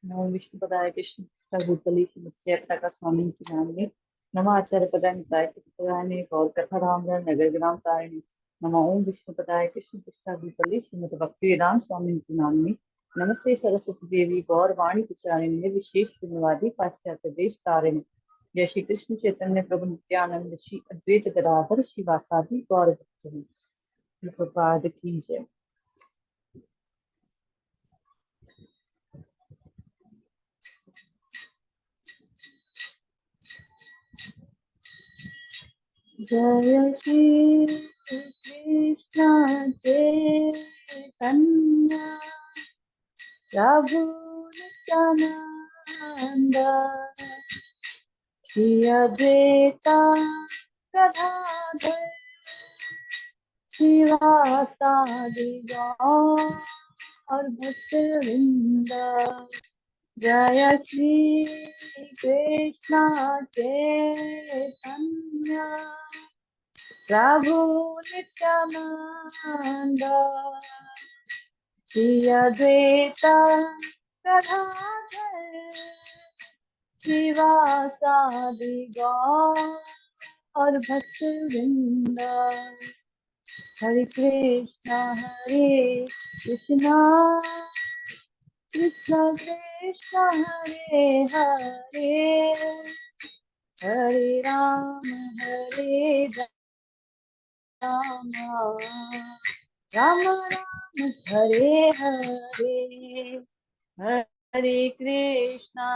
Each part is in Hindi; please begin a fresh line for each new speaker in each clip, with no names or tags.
नमो विष्णुपदाय कृष्णभूतले श्रीमत्स्येता स्वामी नामिने नमः आचार्य पदाय निताय कृष्णपदाय गौर कथा रामधर नगर ग्राम तारिणी नमः ओम विष्णुपदाय कृष्णभूतले श्रीमद् भक्तिवेदांत स्वामी नामिने नमस्ते सरस्वती देवी गौर वाणी प्रचारिणे विशेष पुण्यवादी पाश्चात्य देश तारिणी जय श्री कृष्ण चैतन्य प्रभु नित्यानंद श्री अद्वैत गदाधर शिवासादि गौर भक्त की जय। जय श्री कृष्ण चैतन्य प्रभु नित्यानंद श्री अद्वैता गदाधर शिवासादि गौर भक्तवृंद। जय श्री कृष्ण चैतन्य प्रभु नित्यानंद श्री अद्वैता गदाधर शिवासादि गौर भक्तवृंद। हरे कृष्णा कृष्ण कृष्ण हरे हरे हरे राम राम हरे हरे हरे कृष्णा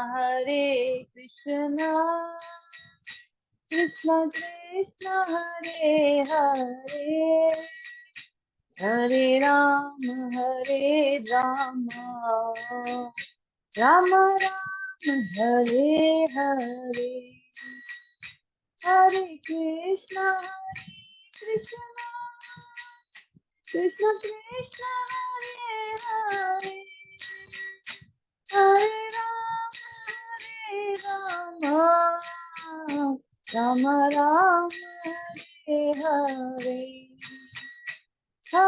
कृष्ण कृष्ण हरे हरे हरे राम राम हरे हरे। हरे कृष्णा कृष्ण कृष्ण हरे हरे हरे राम राम हरे हरे।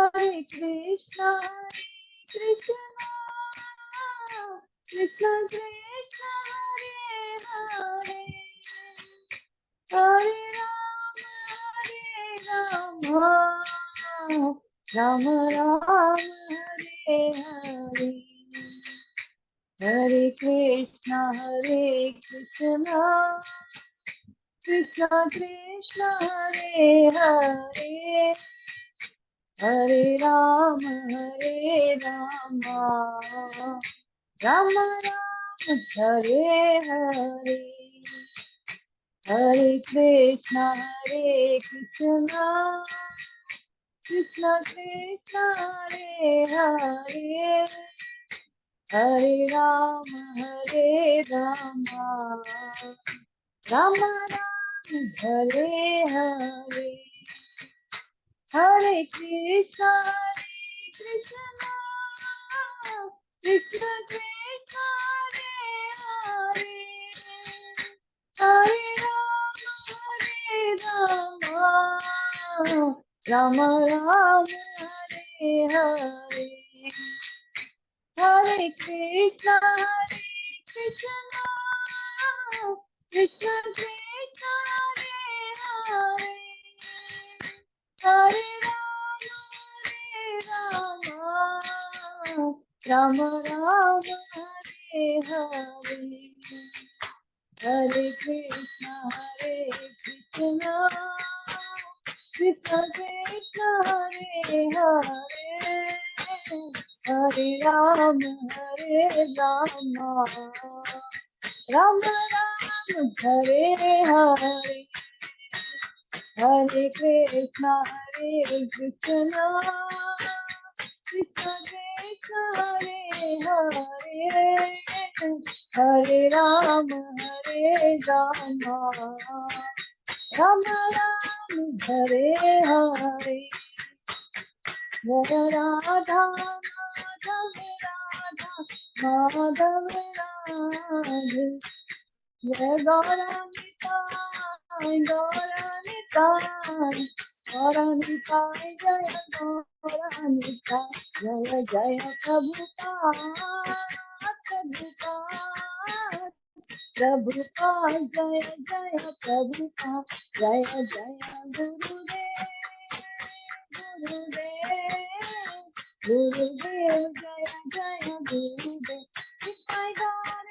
हरे कृष्णा कृष्ण कृष्ण कृष्ण हरे हरे हरे राम राम हरे हरे। हरे कृष्णा कृष्ण कृष्ण हरे हरे हरे राम राम हरे हरे। हरे कृष्णा कृष्ण कृष्ण हरे हरे हरे राम राम हरे हरे। हरे कृष्णा कृष्ण कृष्ण हरे हरे हरे राम हरे हरे। हरे कृष्णा कृष्ण कृष्ण हरे हरे हरे राम हरे हरे। हरे कृष्णा कृष्ण कृष्ण हरे हरे हरे राम राम हरे हरे। हरे कृष्णा कृष्ण कृष्ण हरे हरे हरे राम राम हरे हरे। जय राधा माधव राधे जय गौरानिताय जय गौरानिताय जय जय प्रभुपाद प्रभुपाद जय जय प्रभुपाद जय जय गुरुदेव गुरुदेव जय जय गुरुदेव निताय गौर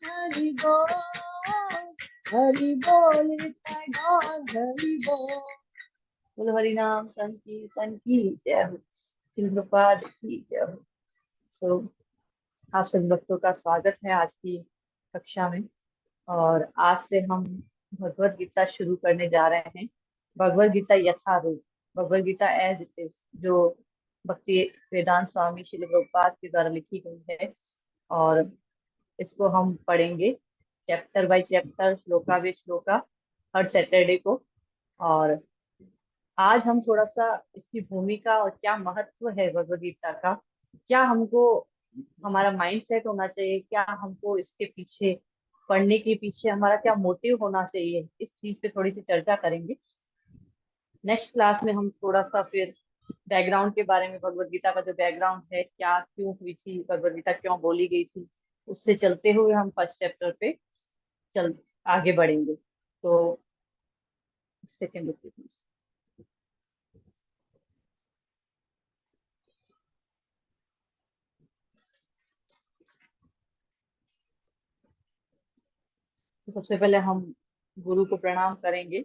हरि बोल हरि बोल निताय गौर हरि बोल। बोल हरि नाम संकीर्तन की जय हो, श्री प्रभुपाद की जय हो। सो आप सभी भक्तों का स्वागत है आज की कक्षा में। और आज से हम भगवत गीता शुरू करने जा रहे हैं। भगवत गीता यथारूप, Bhagavad Gita as it is, जो भक्ति वेदांत स्वामी श्रील प्रभुपाद के द्वारा लिखी गई है। और इसको हम पढ़ेंगे chapter by chapter, shloka by shloka, हर सैटरडे को। और आज हम थोड़ा सा इसकी भूमिका और क्या महत्व है भगवद गीता का, क्या हमको हमारा माइंड सेट होना चाहिए, क्या हमको इसके पीछे पढ़ने के पीछे हमारा क्या मोटिव होना चाहिए, इस चीज पे थोड़ी सी चर्चा करेंगे। नेक्स्ट क्लास में हम थोड़ा सा फिर बैकग्राउंड के बारे में, भगवद गीता का जो बैकग्राउंड है, क्या क्यों हुई थी भगवद गीता, क्यों बोली गई थी, उससे चलते हुए हम फर्स्ट चैप्टर पे चल आगे बढ़ेंगे। तो सेकेंड प्लीज। तो सबसे पहले हम गुरु को प्रणाम करेंगे।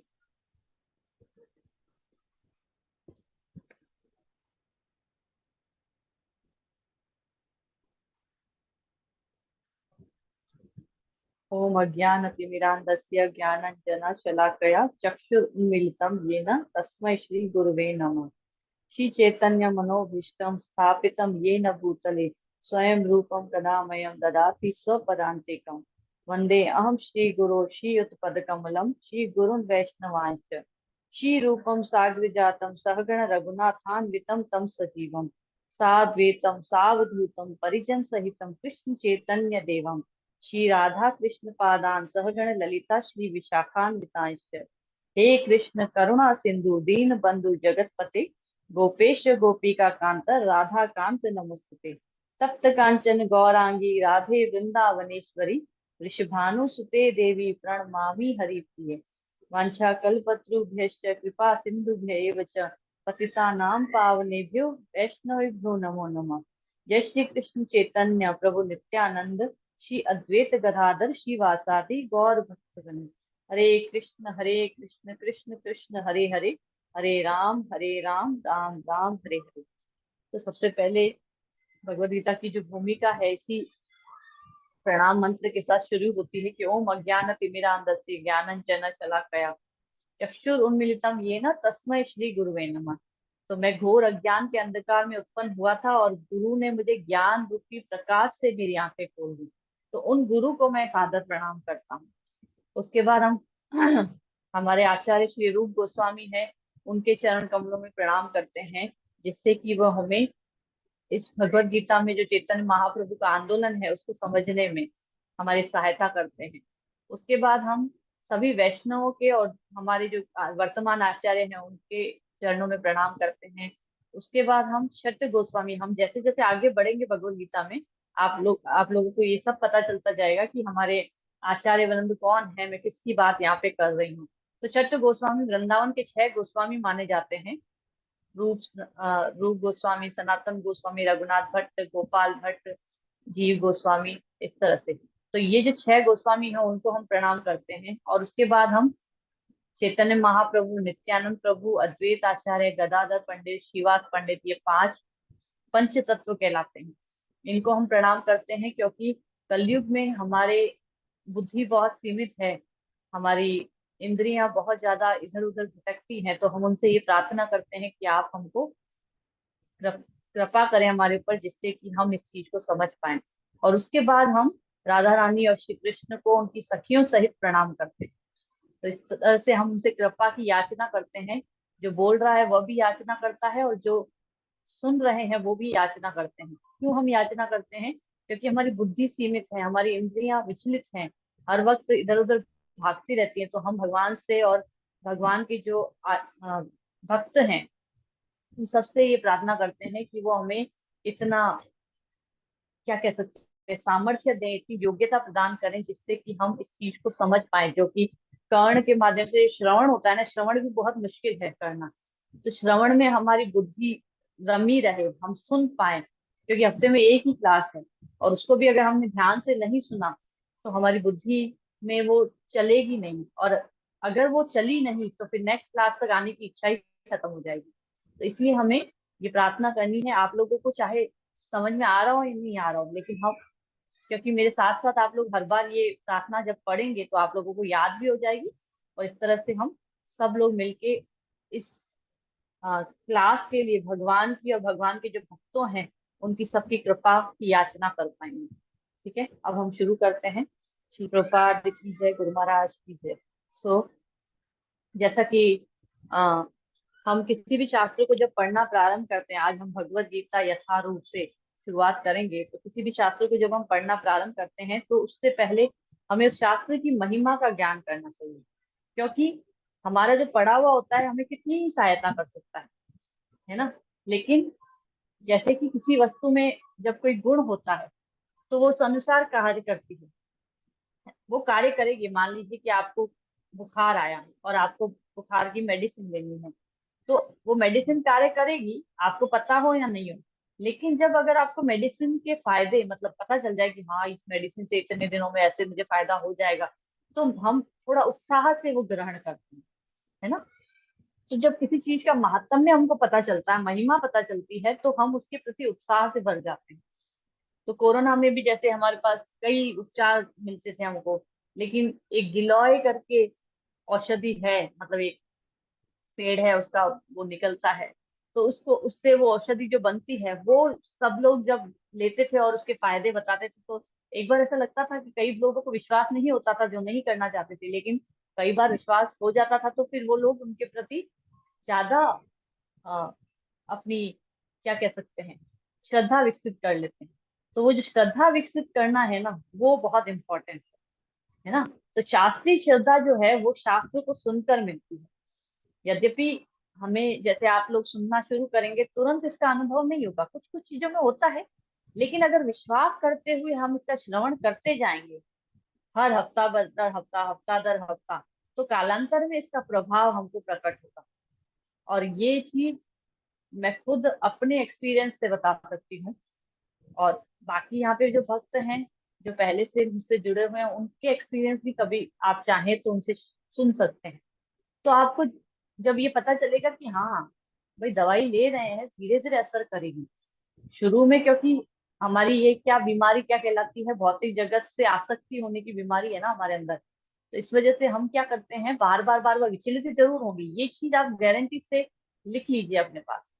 ओम अज्ञानतिमिरान्धस्य ज्ञानाञ्जनशलाकया चक्षुरुन्मीलितं येन तस्मै श्री गुरुवे नमः। श्री चैतन्य मनोभीष्टं स्थापितं येन भूतले स्वयं रूपं कदा मह्यं ददाति स्वपदान्तिकं। वन्दे अहं श्रीगुरो श्रीयुतपदकमलं श्रीगुरुन् वैष्णवांश्च श्रीरूपं साग्रजातं सहगण रघुनाथान्वितं तं सजीवं साद्वैतं सावधूतं परिजन सहितं कृष्ण चैतन्य देवं श्री राधा कृष्ण पादान सहगण ललिता श्री विशाखान्वितांश्च। हे कृष्ण करुणा सिंधु दीन बंधु जगतपते गोपेश गोपिका कांत राधा कांत नमस्तुते। तप्त कांचन गौरांगी राधे वृंदावनेश्वरी वृषभानुसुते देवी प्रणमामि हरिप्रिये। वाञ्छाकल्पतरुभ्यश्च कृपा सिन्धुभ्यैव च पतितानां पावनेभ्यो वैष्णवेभ्यो नमो नमः। जय श्री कृष्ण चैतन्य प्रभु नित्यानंद श्री अद्वैत गदाधर श्रीवासादि गौर भक्तगण। हरे कृष्ण कृष्ण कृष्ण हरे हरे, हरे राम राम राम हरे हरे। तो सबसे पहले भगवद गीता की जो भूमिका है, इसी प्रणाम मंत्र के साथ शुरू होती है कि ओम अज्ञानतिमिरान्धस्य ज्ञानाञ्जनशलाकया चक्षुरुन्मीलितं येन तस्मै श्री गुरुवे नमः। तो मैं घोर अज्ञान के अंधकार में उत्पन्न हुआ था और गुरु ने मुझे ज्ञान रूपी प्रकाश से मेरी आंखें खोल दी। तो उन गुरु को मैं सादर प्रणाम करता हूँ। उसके बाद हम हमारे आचार्य श्री रूप गोस्वामी हैं, उनके चरण कमलों में प्रणाम करते हैं, जिससे कि वह हमें इस भगवत गीता में जो चैतन्य महाप्रभु का आंदोलन है उसको समझने में हमारी सहायता करते हैं। उसके बाद हम सभी वैष्णवों के और हमारे जो वर्तमान आचार्य हैं उनके चरणों में प्रणाम करते हैं। उसके बाद हम छठ गोस्वामी, हम जैसे जैसे आगे बढ़ेंगे भगवत गीता में, आप लोगों को ये सब पता चलता जाएगा कि हमारे आचार्य वृंद कौन है, मैं किसकी बात यहाँ पे कर रही हूँ। तो छठ गोस्वामी वृंदावन के 6 गोस्वामी माने जाते हैं। रूप गोस्वामी, सनातन गोस्वामी, रघुनाथ भट्ट, गोपाल भट्ट, जीव गोस्वामी, इस तरह से। तो ये जो 6 गोस्वामी हैं उनको हम प्रणाम करते हैं। और उसके बाद हम चैतन्य महाप्रभु, नित्यानंद प्रभु, अद्वैत आचार्य, गदाधर पंडित, श्रीवास पंडित, ये 5 पंच तत्व कहलाते हैं। इनको हम प्रणाम करते हैं क्योंकि कलयुग में हमारे बुद्धि बहुत सीमित है, हमारी इंद्रियां बहुत ज्यादा इधर उधर भटकती हैं। तो हम उनसे ये प्रार्थना करते हैं कि आप हमको कृपा करें हमारे ऊपर, जिससे कि हम इस चीज को समझ पाए। और उसके बाद हम राधा रानी और श्री कृष्ण को उनकी सखियों सहित प्रणाम करते हैं। तो इस तरह से हम उनसे कृपा की याचना करते हैं। जो बोल रहा है वह भी याचना करता है और जो सुन रहे हैं वो भी याचना करते हैं। क्यों हम याचना करते हैं? क्योंकि हमारी बुद्धि सीमित है, हमारी इंद्रियां विचलित हैं, हर वक्त इधर उधर भागती रहती हैं। तो हम भगवान से और भगवान के जो भक्त हैं, उन सबसे ये प्रार्थना करते हैं कि वो हमें इतना क्या कह सकते हैं, सामर्थ्य दें, इतनी योग्यता प्रदान करें जिससे कि हम इस चीज को समझ पाए, जो कि कर्ण के माध्यम से श्रवण होता है ना, श्रवण भी बहुत मुश्किल है करना। तो श्रवण में हमारी बुद्धि रमी रहे, हम सुन पाए, क्योंकि हफ्ते में एक ही क्लास है और उसको भी अगर हमने ध्यान से नहीं सुना तो हमारी बुद्धि में वो चलेगी नहीं, और अगर वो चली नहीं तो फिर नेक्स्ट क्लास तक आने की इच्छा ही खत्म हो जाएगी। तो इसलिए हमें ये प्रार्थना करनी है, आप लोगों को चाहे समझ में आ रहा हो या नहीं आ रहा हो, लेकिन हम, क्योंकि मेरे साथ साथ आप लोग हर बार ये प्रार्थना जब पढ़ेंगे तो आप लोगों को याद भी हो जाएगी, और इस तरह से हम सब लोग मिलके इस क्लास के लिए भगवान की और भगवान के जो भक्तों हैं उनकी सबकी कृपा की याचना कर पाएंगे। ठीक है, अब हम शुरू करते हैं। श्री प्रभुपाद की जय, गुरु महाराज की जय। सो जैसा कि आ, हम किसी भी शास्त्र को जब पढ़ना प्रारंभ करते हैं, आज हम भगवत गीता यथारूप से शुरुआत करेंगे, तो किसी भी शास्त्र को जब हम पढ़ना प्रारंभ करते हैं तो उससे पहले हमें उस शास्त्र की महिमा का ज्ञान करना चाहिए, क्योंकि हमारा जो पढ़ा हुआ होता है हमें कितनी ही सहायता कर सकता है ना। लेकिन जैसे कि किसी वस्तु में जब कोई गुण होता है तो वो उस अनुसार कार्य करती है, वो कार्य करेगी। मान लीजिए कि आपको बुखार आया और आपको बुखार की मेडिसिन लेनी है, तो वो मेडिसिन कार्य करेगी, आपको पता हो या नहीं हो। लेकिन जब अगर आपको मेडिसिन के फायदे मतलब पता चल जाए कि हाँ इस मेडिसिन से इतने दिनों में ऐसे मुझे फायदा हो जाएगा, तो हम थोड़ा उत्साह से वो ग्रहण करते हैं, है ना। तो जब किसी चीज का महात्म्य हमको पता चलता है, महिमा पता चलती है, तो हम उसके प्रति उत्साह से भर जाते हैं। तो कोरोना में भी जैसे हमारे पास कई उपचार मिलते थे हमको, लेकिन एक गिलॉय करके औषधि है, मतलब एक पेड़ है उसका, वो निकलता है, तो उसको उससे वो औषधि जो बनती है वो सब लोग जब लेते थे और उसके फायदे बताते थे, तो एक बार ऐसा लगता था कि कई लोगों को विश्वास नहीं होता था जो नहीं करना चाहते थे, लेकिन कई बार विश्वास हो जाता था तो फिर वो लोग उनके प्रति ज्यादा अ, अपनी क्या कह सकते हैं, श्रद्धा विकसित कर लेते हैं। तो वो जो श्रद्धा विकसित करना है ना, वो बहुत इंपॉर्टेंट है ना। तो शास्त्रीय श्रद्धा जो है वो शास्त्र को सुनकर मिलती है। यद्यपि हमें, जैसे आप लोग सुनना शुरू करेंगे तुरंत इसका अनुभव नहीं होगा, कुछ कुछ चीजों में होता है, लेकिन अगर विश्वास करते हुए हम इसका श्रवण करते जाएंगे, हर हफ्ता दर हफ्ता, हफ्ता दर हफ्ता, तो कालांतर में इसका प्रभाव हमको प्रकट होगा। और ये चीज मैं खुद अपने एक्सपीरियंस से बता सकती हूँ, और बाकी यहाँ पे जो भक्त हैं जो पहले से मुझसे जुड़े हुए हैं उनके एक्सपीरियंस भी कभी आप चाहें तो उनसे सुन सकते हैं। तो आपको जब ये पता चलेगा कि हाँ भाई दवाई ले रहे हैं, धीरे धीरे असर करेगी। शुरू में क्योंकि हमारी ये क्या बीमारी क्या कहलाती है, भौतिक जगत से आसक्ति होने की बीमारी है ना हमारे अंदर, तो इस वजह से हम क्या करते हैं, बार बार विचलित जरूर होंगी, ये चीज आप गारंटी से लिख लीजिए अपने पास,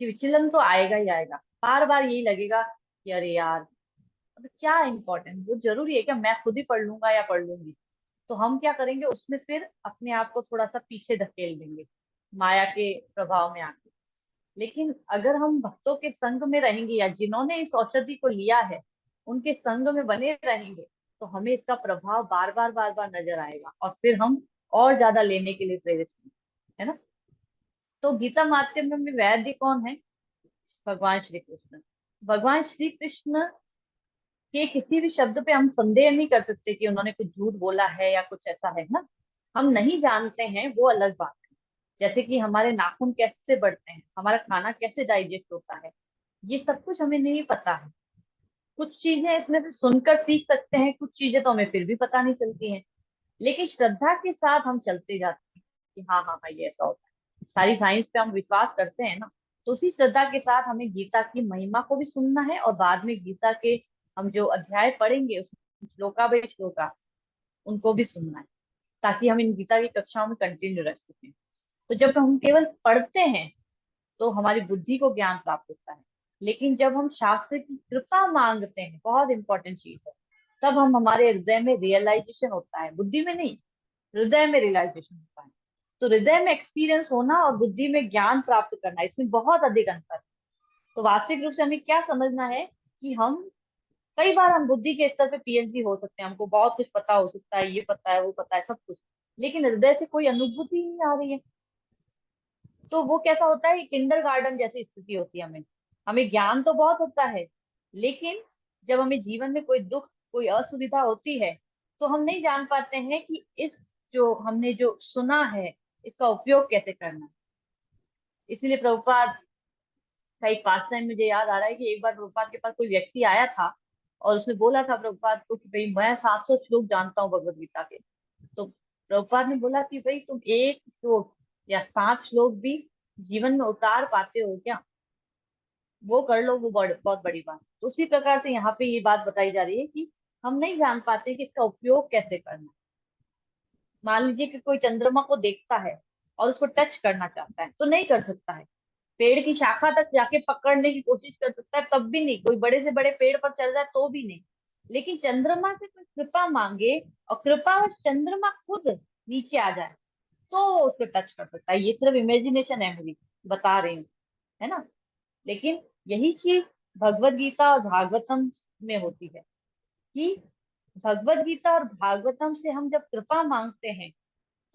कि विचलन तो आएगा ही आएगा। बार बार यही लगेगा कि अरे यार, अब क्या इम्पोर्टेंट, वो जरूरी है क्या, मैं खुद ही पढ़ लूंगा या पढ़ लूंगी। तो हम क्या करेंगे, उसमें फिर अपने आप को थोड़ा सा पीछे धकेल देंगे माया के प्रभाव में आके। लेकिन अगर हम भक्तों के संग में रहेंगे या जिन्होंने इस औषधि को लिया है उनके संग में बने रहेंगे, तो हमें इसका प्रभाव बार बार नजर आएगा और फिर हम और ज्यादा लेने के लिए प्रेरित होंगे, है ना। तो गीता माध्यम में वैद्य कौन है, भगवान श्री कृष्ण। भगवान श्री कृष्ण के किसी भी शब्द पे हम संदेह नहीं कर सकते कि उन्होंने कुछ झूठ बोला है या कुछ ऐसा है ना। हम नहीं जानते हैं वो अलग बात है, जैसे कि हमारे नाखून कैसे बढ़ते हैं, हमारा खाना कैसे डाइजेस्ट होता है, ये सब कुछ हमें नहीं पता है। कुछ चीजें इसमें से सुनकर सीख सकते हैं, कुछ चीजें तो हमें फिर भी पता नहीं चलती हैं, लेकिन श्रद्धा के साथ हम चलते जाते हैं कि हाँ हाँ हाँ ये ऐसा होता है, सारी साइंस पे हम विश्वास करते हैं ना। तो उसी श्रद्धा के साथ हमें गीता की महिमा को भी सुनना है, और बाद में गीता के हम जो अध्याय पढ़ेंगे उसमें श्लोका बाय श्लोका उनको भी सुनना है, ताकि हम इन गीता की कक्षाओं में कंटिन्यू रह सकें। तो जब हम केवल पढ़ते हैं तो हमारी बुद्धि को ज्ञान प्राप्त होता है, लेकिन जब हम शास्त्र की कृपा मांगते हैं, बहुत इंपॉर्टेंट चीज है, तब हम हमारे हृदय में रियलाइजेशन होता है, बुद्धि में नहीं, हृदय में रियलाइजेशन होता है। तो हृदय में एक्सपीरियंस होना और बुद्धि में ज्ञान प्राप्त करना, इसमें बहुत अधिक अंतर है। तो वास्तविक रूप से हमें क्या समझना है कि हम कई बार हम बुद्धि के स्तर पे पीएचडी हो सकते हैं, हमको बहुत कुछ पता हो सकता है, ये पता है वो पता है सब कुछ, लेकिन हृदय से कोई अनुभूति ही नहीं आ रही है। तो वो कैसा होता है, किंडर गार्डन जैसी स्थिति होती है। हमें हमें ज्ञान तो बहुत होता है, लेकिन जब हमें जीवन में कोई दुख, कोई असुविधा होती है, तो हम नहीं जान पाते हैं कि इस जो हमने जो सुना है इसका उपयोग कैसे करना है। इसीलिए प्रभुपाद का एक पास टाइम मुझे याद आ रहा है कि एक बार प्रभुपाद के पास कोई व्यक्ति आया था और उसने बोला था प्रभुपाद को कि भाई मैं 700 श्लोक जानता हूँ भगवत गीता के। तो प्रभुपाद ने बोला कि भाई तुम एक श्लोक या 7 श्लोक भी जीवन में उतार पाते हो क्या, वो कर लो, वो बहुत बड़ी बात है। तो उसी प्रकार से यहाँ पे ये बात बताई जा रही है कि हम नहीं जान पाते कि इसका उपयोग कैसे करना। मान लीजिए कि कोई चंद्रमा को देखता है और उसको टच करना चाहता है तो नहीं कर सकता है। पेड़ की शाखा तक जाके पकड़ने की कोशिश कर सकता है, तब भी नहीं। कोई बड़े से बड़े पेड़ पर चढ़ जाए तो भी नहीं। लेकिन चंद्रमा से कोई कृपा मांगे और कृपावश चंद्रमा खुद नीचे आ जाए तो वो उसको टच कर सकता है। ये सिर्फ इमेजिनेशन है मेरी, बता रही हूँ, है ना। लेकिन यही चीज भगवत गीता और भागवतम में होती है कि भगवत गीता और भागवतम से हम जब कृपा मांगते हैं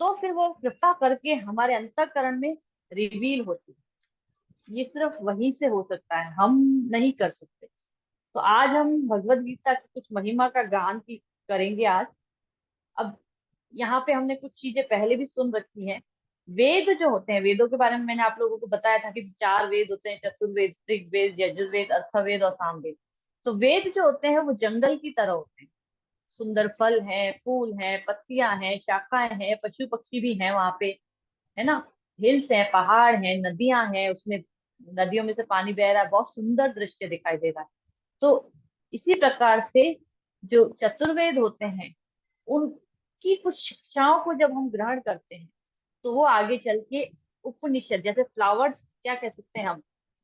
तो फिर वो कृपा करके हमारे अंतःकरण में रिवील होती है। ये सिर्फ वहीं से हो सकता है, हम नहीं कर सकते। तो आज हम भगवत गीता की कुछ महिमा का गान की करेंगे आज। अब यहाँ पे हमने कुछ चीजें पहले भी सुन रखी हैं। वेद जो होते हैं, वेदों के बारे में मैंने आप लोगों को बताया था कि 4 वेद होते हैं, चतुर्वेद, ऋग्वेद, यजुर्वेद, अथर्ववेद और सामवेद। तो वेद जो होते हैं वो जंगल की तरह होते हैं। सुंदर फल हैं, फूल हैं, पत्तियां हैं, शाखाएं हैं, पशु पक्षी भी हैं वहां पे, है ना। हिल्स हैं, पहाड़ हैं, नदियां हैं, उसमें नदियों में से पानी बह रहा है, बहुत सुंदर दृश्य दिखाई दे रहा है। तो इसी प्रकार से जो चतुर्वेद होते हैं उनकी कुछ शिक्षाओं को जब हम ग्रहण करते हैं तो वो आगे चल के उपनिषद, जैसे फ्लावर्स क्या कह सकते हैं हम,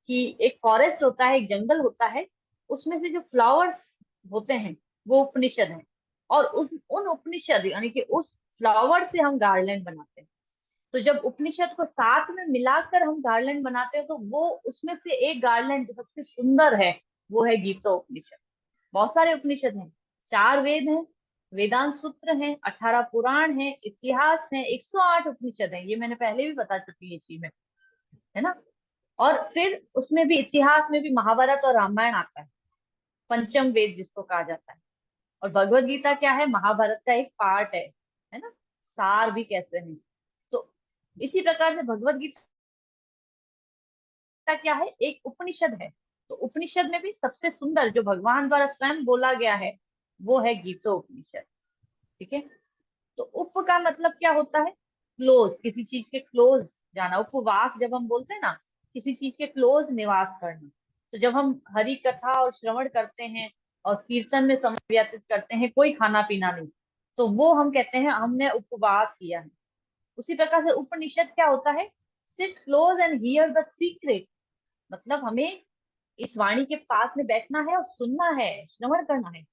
कि एक फॉरेस्ट होता है, एक जंगल होता है, उसमें से जो फ्लावर्स होते हैं वो उपनिषद हैं। और उस उन उपनिषद यानी कि उस फ्लावर से हम गार्लैंड बनाते हैं। तो जब उपनिषद को साथ में मिलाकर हम गार्लैंड बनाते हैं तो वो उसमें से एक गार्लैंड जो सबसे सुंदर है वो है गीता उपनिषद। बहुत सारे उपनिषद हैं, 4 वेद हैं, वेदांत सूत्र हैं, 18 पुराण हैं, इतिहास हैं, 108 उपनिषद हैं। ये मैंने पहले भी बता चुकी है चीज में, है ना। और फिर उसमें भी इतिहास में भी महाभारत और रामायण आता है, पंचम वेद जिसको कहा जाता है। और भगवत गीता क्या है, महाभारत का एक पार्ट है ना, सार भी कहते हैं। तो इसी प्रकार से भगवत गीता क्या है, एक उपनिषद है। तो उपनिषद में भी सबसे सुंदर जो भगवान द्वारा स्वयं बोला गया है वो है गीता उपनिषद। ठीक है। तो उप का मतलब क्या होता है, क्लोज, किसी चीज के क्लोज जाना। उपवास जब हम बोलते हैं ना, किसी चीज के क्लोज निवास करना। तो जब हम हरि कथा और श्रवण करते हैं और कीर्तन में समय व्यतीत करते हैं, कोई खाना पीना नहीं, तो वो हम कहते हैं हमने उपवास किया है। उसी प्रकार से उपनिषद क्या होता है, sit close and hear the secret. मतलब हमें इस वाणी के पास में बैठना है और सुनना है, श्रवण करना है।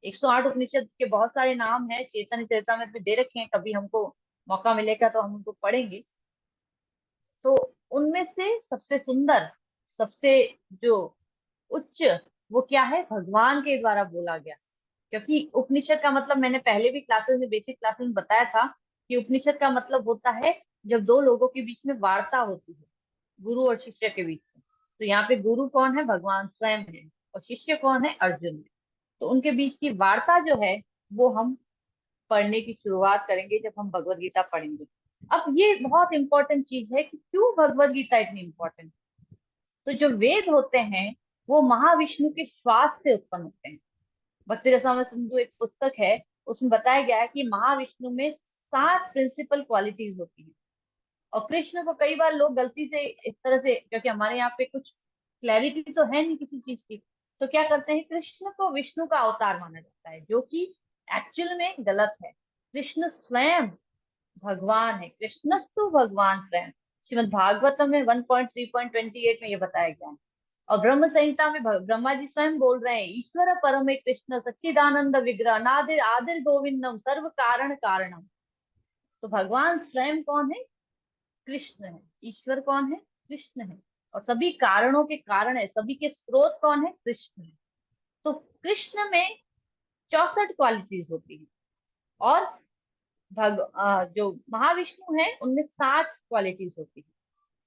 108 उपनिषद के बहुत सारे नाम हैं, चेतन चरितमृत में दे रखे हैं, कभी हमको मौका मिलेगा तो हम उनको पढ़ेंगे। तो उनमें से सबसे सुंदर, सबसे जो उच्च, वो क्या है, भगवान के द्वारा बोला गया। क्योंकि उपनिषद का मतलब मैंने पहले भी क्लासेस में, बेसिक क्लासेस में बताया था कि उपनिषद का मतलब होता है जब दो लोगों के बीच में वार्ता होती है, गुरु और शिष्य के बीच में। तो यहाँ पे गुरु कौन है, भगवान स्वयं है, और शिष्य कौन है, अर्जुन है। तो उनके बीच की वार्ता जो है वो हम पढ़ने की शुरुआत करेंगे जब हम भगवत गीता पढ़ेंगे। अब ये बहुत इंपॉर्टेंट चीज है कि क्यों भगवत गीता इतनी इंपॉर्टेंट। तो जो वेद होते हैं वो महाविष्णु के श्वास से उत्पन्न होते हैं। भक्ति रसामृत सिंधु एक पुस्तक है, उसमें बताया गया है कि महाविष्णु में 7 प्रिंसिपल क्वालिटीज होती हैं। और कृष्ण को कई बार लोग गलती से इस तरह से, क्योंकि हमारे यहाँ पे कुछ क्लैरिटी तो है नहीं किसी चीज की, तो क्या करते हैं, कृष्ण को विष्णु का अवतार माना जाता है, जो कि एक्चुअल में गलत है। कृष्ण स्वयं भगवान है, कृष्णस्तु भगवान स्वयं। श्रीमद् भागवतम में 1.3.28 में ये बताया गया है। और ब्रह्म संहिता में ब्रह्मा जी स्वयं बोल रहे हैं, ईश्वर परमे कृष्ण सच्चिदानंद विग्रह नादिर आदिर गोविंदम सर्व कारण कारणम। तो भगवान स्वयं कौन है, कृष्ण है। ईश्वर कौन है, कृष्ण है। और सभी कारणों के कारण है, सभी के स्रोत कौन है, कृष्ण है। तो कृष्ण में 64 क्वालिटीज होती है। और जो महाविष्णु है उनमें 60 क्वालिटीज होती है।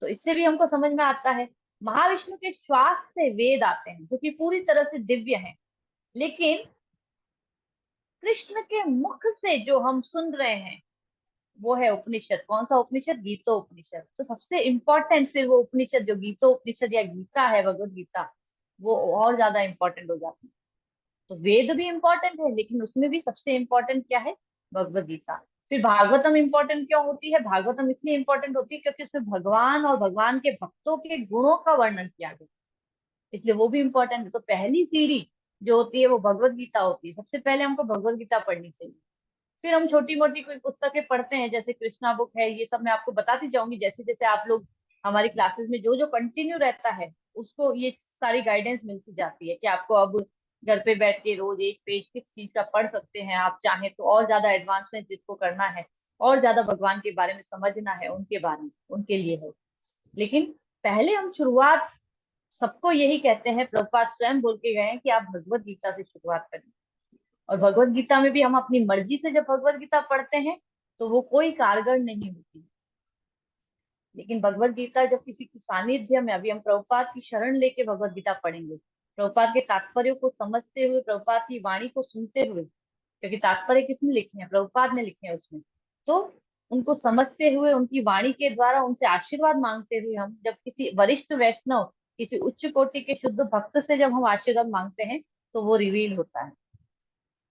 तो इससे भी हमको समझ में आता है, महाविष्णु के श्वास से वेद आते हैं जो कि पूरी तरह से दिव्य हैं। लेकिन कृष्ण के मुख से जो हम सुन रहे हैं वो है उपनिषद। कौन सा उपनिषद? गीतो उपनिषद। तो सबसे इंपॉर्टेंट फिर वो उपनिषद जो गीतो उपनिषद या गीता है, भगवत गीता, वो और ज्यादा इंपॉर्टेंट हो जाती है। तो वेद भी इंपॉर्टेंट है, लेकिन उसमें भी सबसे इंपॉर्टेंट क्या है? भगवत गीता। फिर भागवतम इंपॉर्टेंट क्यों होती है? भागवतम इसलिए इंपॉर्टेंट होती है क्योंकि उसमें भगवान और भगवान के भक्तों के गुणों का वर्णन किया गया, इसलिए वो भी इंपॉर्टेंट है। तो पहली सीढ़ी जो होती है वो भगवत गीता होती है। सबसे पहले हमको भगवत गीता पढ़नी चाहिए। फिर हम छोटी मोटी कोई पुस्तकें पढ़ते हैं, जैसे कृष्णा बुक है, ये सब मैं आपको बताती जाऊंगी। जैसे जैसे आप लोग हमारी क्लासेस में जो जो कंटिन्यू रहता है उसको ये सारी गाइडेंस मिलती जाती है कि आपको अब घर पे बैठ के रोज एक पेज किस चीज का पढ़ सकते हैं। आप चाहें तो और ज्यादा एडवांसमेंट जिसको करना है, और ज्यादा भगवान के बारे में समझना है, उनके बारे में, उनके लिए है। लेकिन पहले हम शुरुआत, सबको यही कहते हैं, प्रभुपाद स्वयं बोल के गए हैं कि आप भगवत गीता से शुरुआत करें। और भगवत गीता में भी हम अपनी मर्जी से जब भगवत गीता पढ़ते हैं तो वो कोई कारगर नहीं होती। लेकिन भगवत गीता जब किसी की सानिध्य में, अभी हम प्रभुपाद की शरण लेके भगवत गीता पढ़ेंगे, प्रभुपाद के तात्पर्य को समझते हुए, प्रभुपाद की वाणी को सुनते हुए, क्योंकि तात्पर्य किसने लिखे हैं? प्रभुपाद ने लिखे हैं उसमें। तो उनको समझते हुए, उनकी वाणी के द्वारा उनसे आशीर्वाद मांगते हुए, हम जब किसी वरिष्ठ वैष्णव, किसी उच्च कोटि के शुद्ध भक्त से जब हम आशीर्वाद मांगते हैं तो वो रिवील होता है।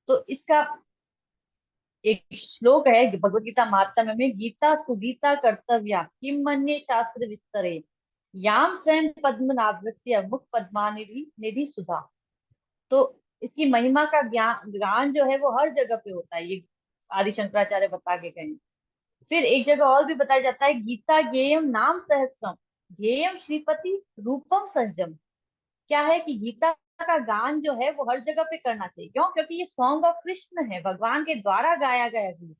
तो इसका एक श्लोक है भगवत गीता महात्म्य में, गीता सुगीता कर्तव्या किम मन्ये शास्त्र विस्तरे, याम स्वयं पद्मनाभस्य मुख पद्मा निधि निधि सुधा। तो इसकी महिमा का ज्ञान गान जो है वो हर जगह पे होता है, ये आदि शंकराचार्य बता के गए हैं। फिर एक जगह और भी बताया जाता है, गीता ज्ञेयम नाम सहस्त्रम, ध्येयम श्रीपति रूपम संजम। क्या है कि गीता का गान जो है वो हर जगह पे करना चाहिए। क्यों? क्योंकि ये सॉन्ग ऑफ कृष्ण है, भगवान के द्वारा गाया गया गीत।